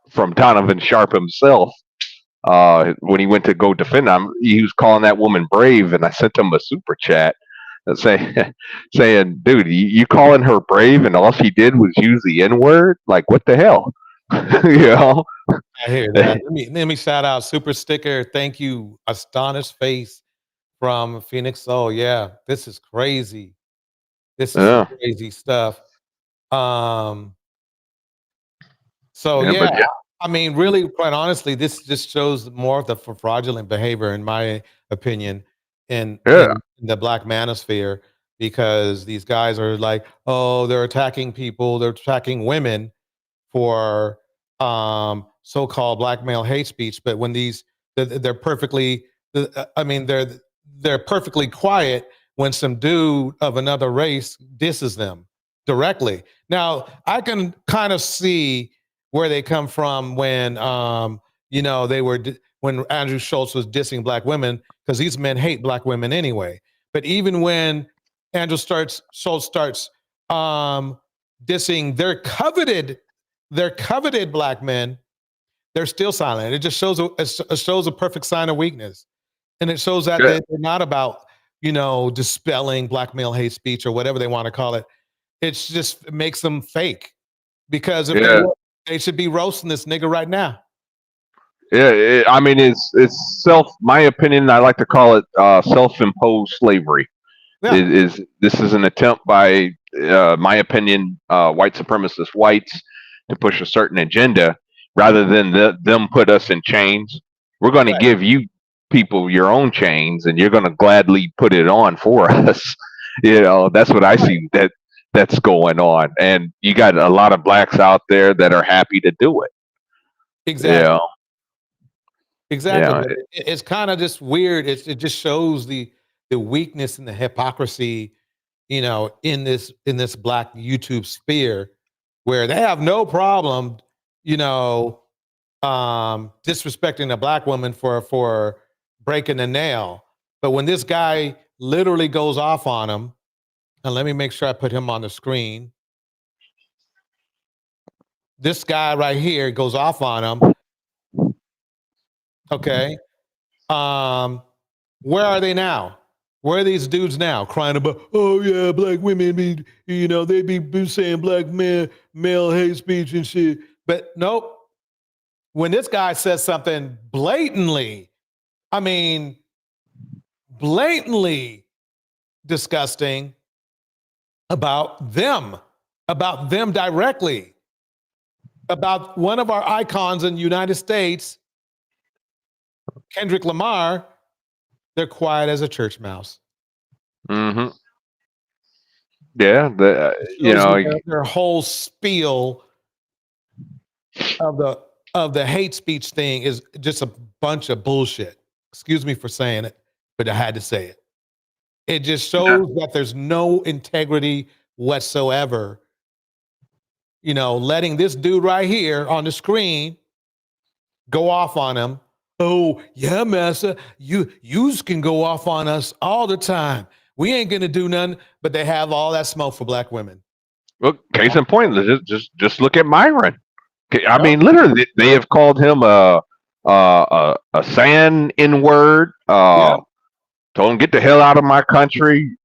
from Donovan Sharp himself. When he went to go defend him, he was calling that woman brave, and I sent him a super chat saying, dude, you calling her brave, and all she did was use the N word? Like, what the hell? I hear that. Let me shout out Super Sticker. Thank you, Astonished Face, from Phoenix Soul. Yeah, this is crazy. This is some Yeah. crazy stuff. Um, so Yeah, but yeah, I mean, really, quite honestly, this just shows more of the fraudulent behavior, in my opinion, yeah. in the black manosphere, because these guys are like, oh, they're attacking people, they're attacking women for so-called black male hate speech, but when they're perfectly, I mean, they're perfectly quiet when some dude of another race disses them directly. Now, I can kind of see where they come from when when Andrew Schultz was dissing black women, because these men hate black women anyway. But even when Schultz starts dissing their coveted black men, they're still silent. It just shows it shows a perfect sign of weakness, and it shows that Yeah. they're not about dispelling black male hate speech or whatever they want to call it. It makes them fake, because if they Yeah. were, they should be roasting this nigga right now. Yeah, I mean, it's my opinion. I like to call it self-imposed slavery. Yeah. This is an attempt by, my opinion, white supremacist whites to push a certain agenda rather than them put us in chains. We're going to Right. give you people your own chains, and you're going to gladly put it on for us. That's what I see that's going on, and you got a lot of blacks out there that are happy to do it. Exactly. Yeah. Exactly. Yeah. But it's kind of just weird. It just shows the weakness and the hypocrisy, in this black YouTube sphere, where they have no problem, disrespecting a black woman for breaking a nail. But when this guy literally goes off on him, and let me make sure I put him on the screen. This guy right here goes off on him. Okay. Where are they now? Where are these dudes now crying about, oh yeah, black women be, they be saying black male hate speech and shit. But nope. When this guy says something blatantly disgusting about them directly, about one of our icons in the United States, Kendrick Lamar, they're quiet as a church mouse. Mm-hmm. Yeah, Their whole spiel of the hate speech thing is just a bunch of bullshit. Excuse me for saying it, but I had to say it. It just shows that there's no integrity whatsoever. Letting this dude right here on the screen go off on him. Oh, yeah, massa, yous can go off on us all the time. We ain't gonna do nothing, but they have all that smoke for black women. Well, case in point, just look at Myron. I mean, literally, they have called him a sand N-word. Told him get the hell out of my country.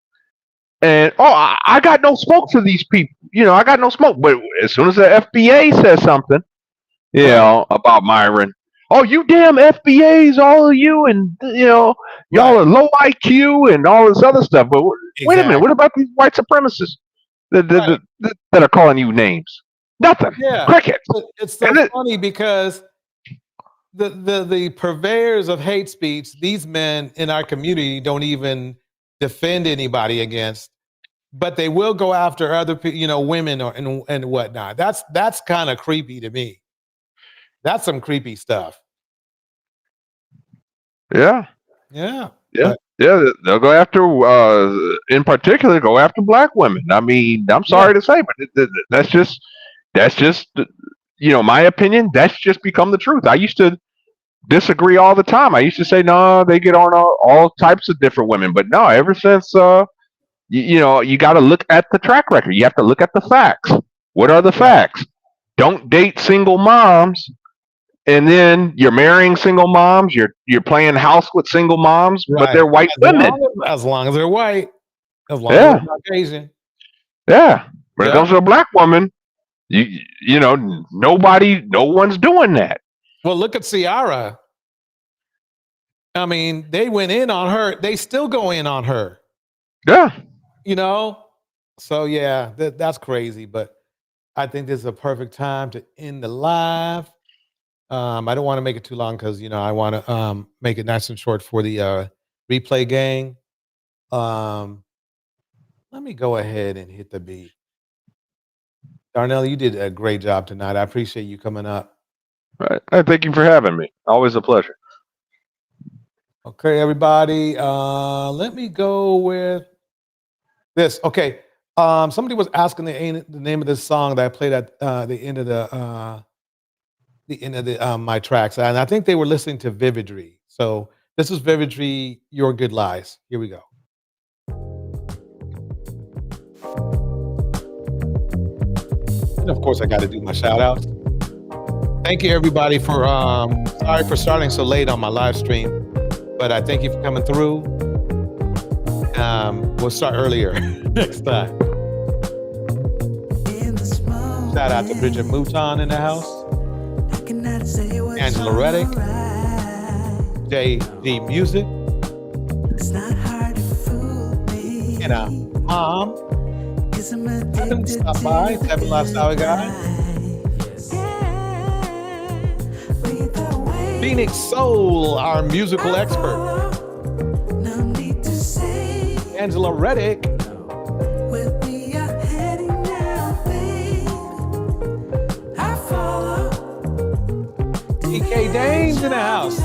And I got no smoke for these people. I got no smoke. But as soon as the FBA says something, about Myron, oh, you damn FBAs, all of you, and y'all are low IQ and all this other stuff. But wait a minute, what about these white supremacists that are calling you names? Nothing. Yeah, Crickets. It's so funny because the purveyors of hate speech, these men in our community don't even defend anybody against, but they will go after other women and whatnot. That's kind of creepy to me. That's some creepy stuff. Yeah. Yeah. Yeah. Yeah. They'll go after, in particular, go after black women. I mean, I'm sorry to say, but that's just, my opinion. That's just become the truth. I used to disagree all the time. I used to say, no, they get on all types of different women. But no, ever since, you got to look at the track record. You have to look at the facts. What are the facts? Don't date single moms. And then you're marrying single moms. You're playing house with single moms, but they're white women. As long as they're white, as long as they're Caucasian. Yeah. When it comes to a black woman, no one's doing that. Well, look at Ciara. I mean, they went in on her. They still go in on her. Yeah. You know? So yeah, that's crazy. But I think this is a perfect time to end the live. I don't want to make it too long because I want to make it nice and short for the replay gang. Let me go ahead and hit the beat. Darnell, you did a great job tonight. I appreciate you coming up. Right. Thank you for having me. Always a pleasure. Okay, everybody. Let me go with this. Okay. Somebody was asking the name of this song that I played at the end of my tracks, and I think they were listening to Vividry. So this is Vividry, Your Good Lies. Here we go. And of course, I got to do my shout outs. Thank you, everybody, for sorry for starting so late on my live stream, but I thank you for coming through. We'll start earlier next time. Shout out to Bridget Mouton in the house, Angela Reddick, JD Music, and Mom. Stop by, Seven Lifestyle Guy. Phoenix Soul, our musical expert. Angela Reddick. TK Danes in the house.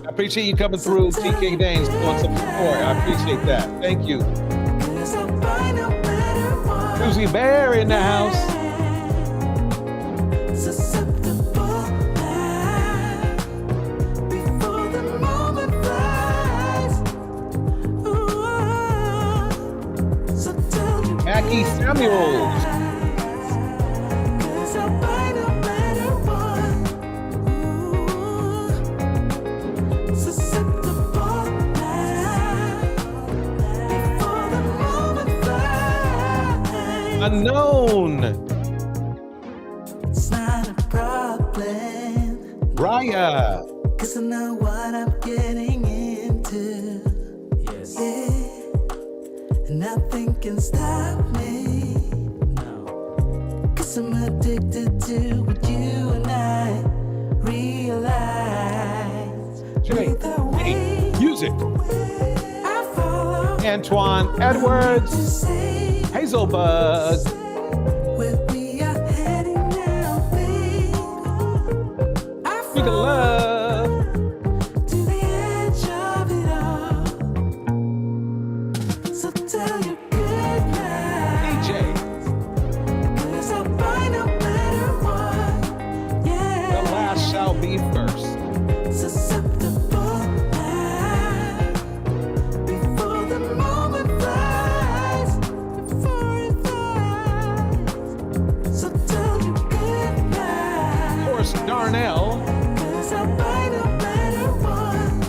I appreciate you coming through, TK Danes, doing some support. I appreciate that. Thank you. Susie Bear in the house. Mackie Samuels. Unknown. It's not a problem. Raya. Cause I know what I'm getting into. Yes. Yeah. And nothing can stop me. No. Cause I'm addicted to what you and I realize. Music. Antoine Edwards. Hazelbug. Where we are heading now, babe. Speak of love. To the edge of it all. So tell your good night. DJ. Cause I'll find a better one. Yeah. The last shall be first. Susceptible now. Before the moment flies. Before it flies. So tell your good night. Of course, Darnell. Cause I'll find a better one.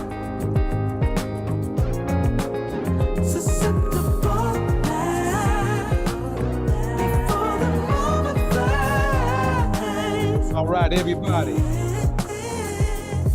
Susceptible now. Before the moment flies. All right, everybody.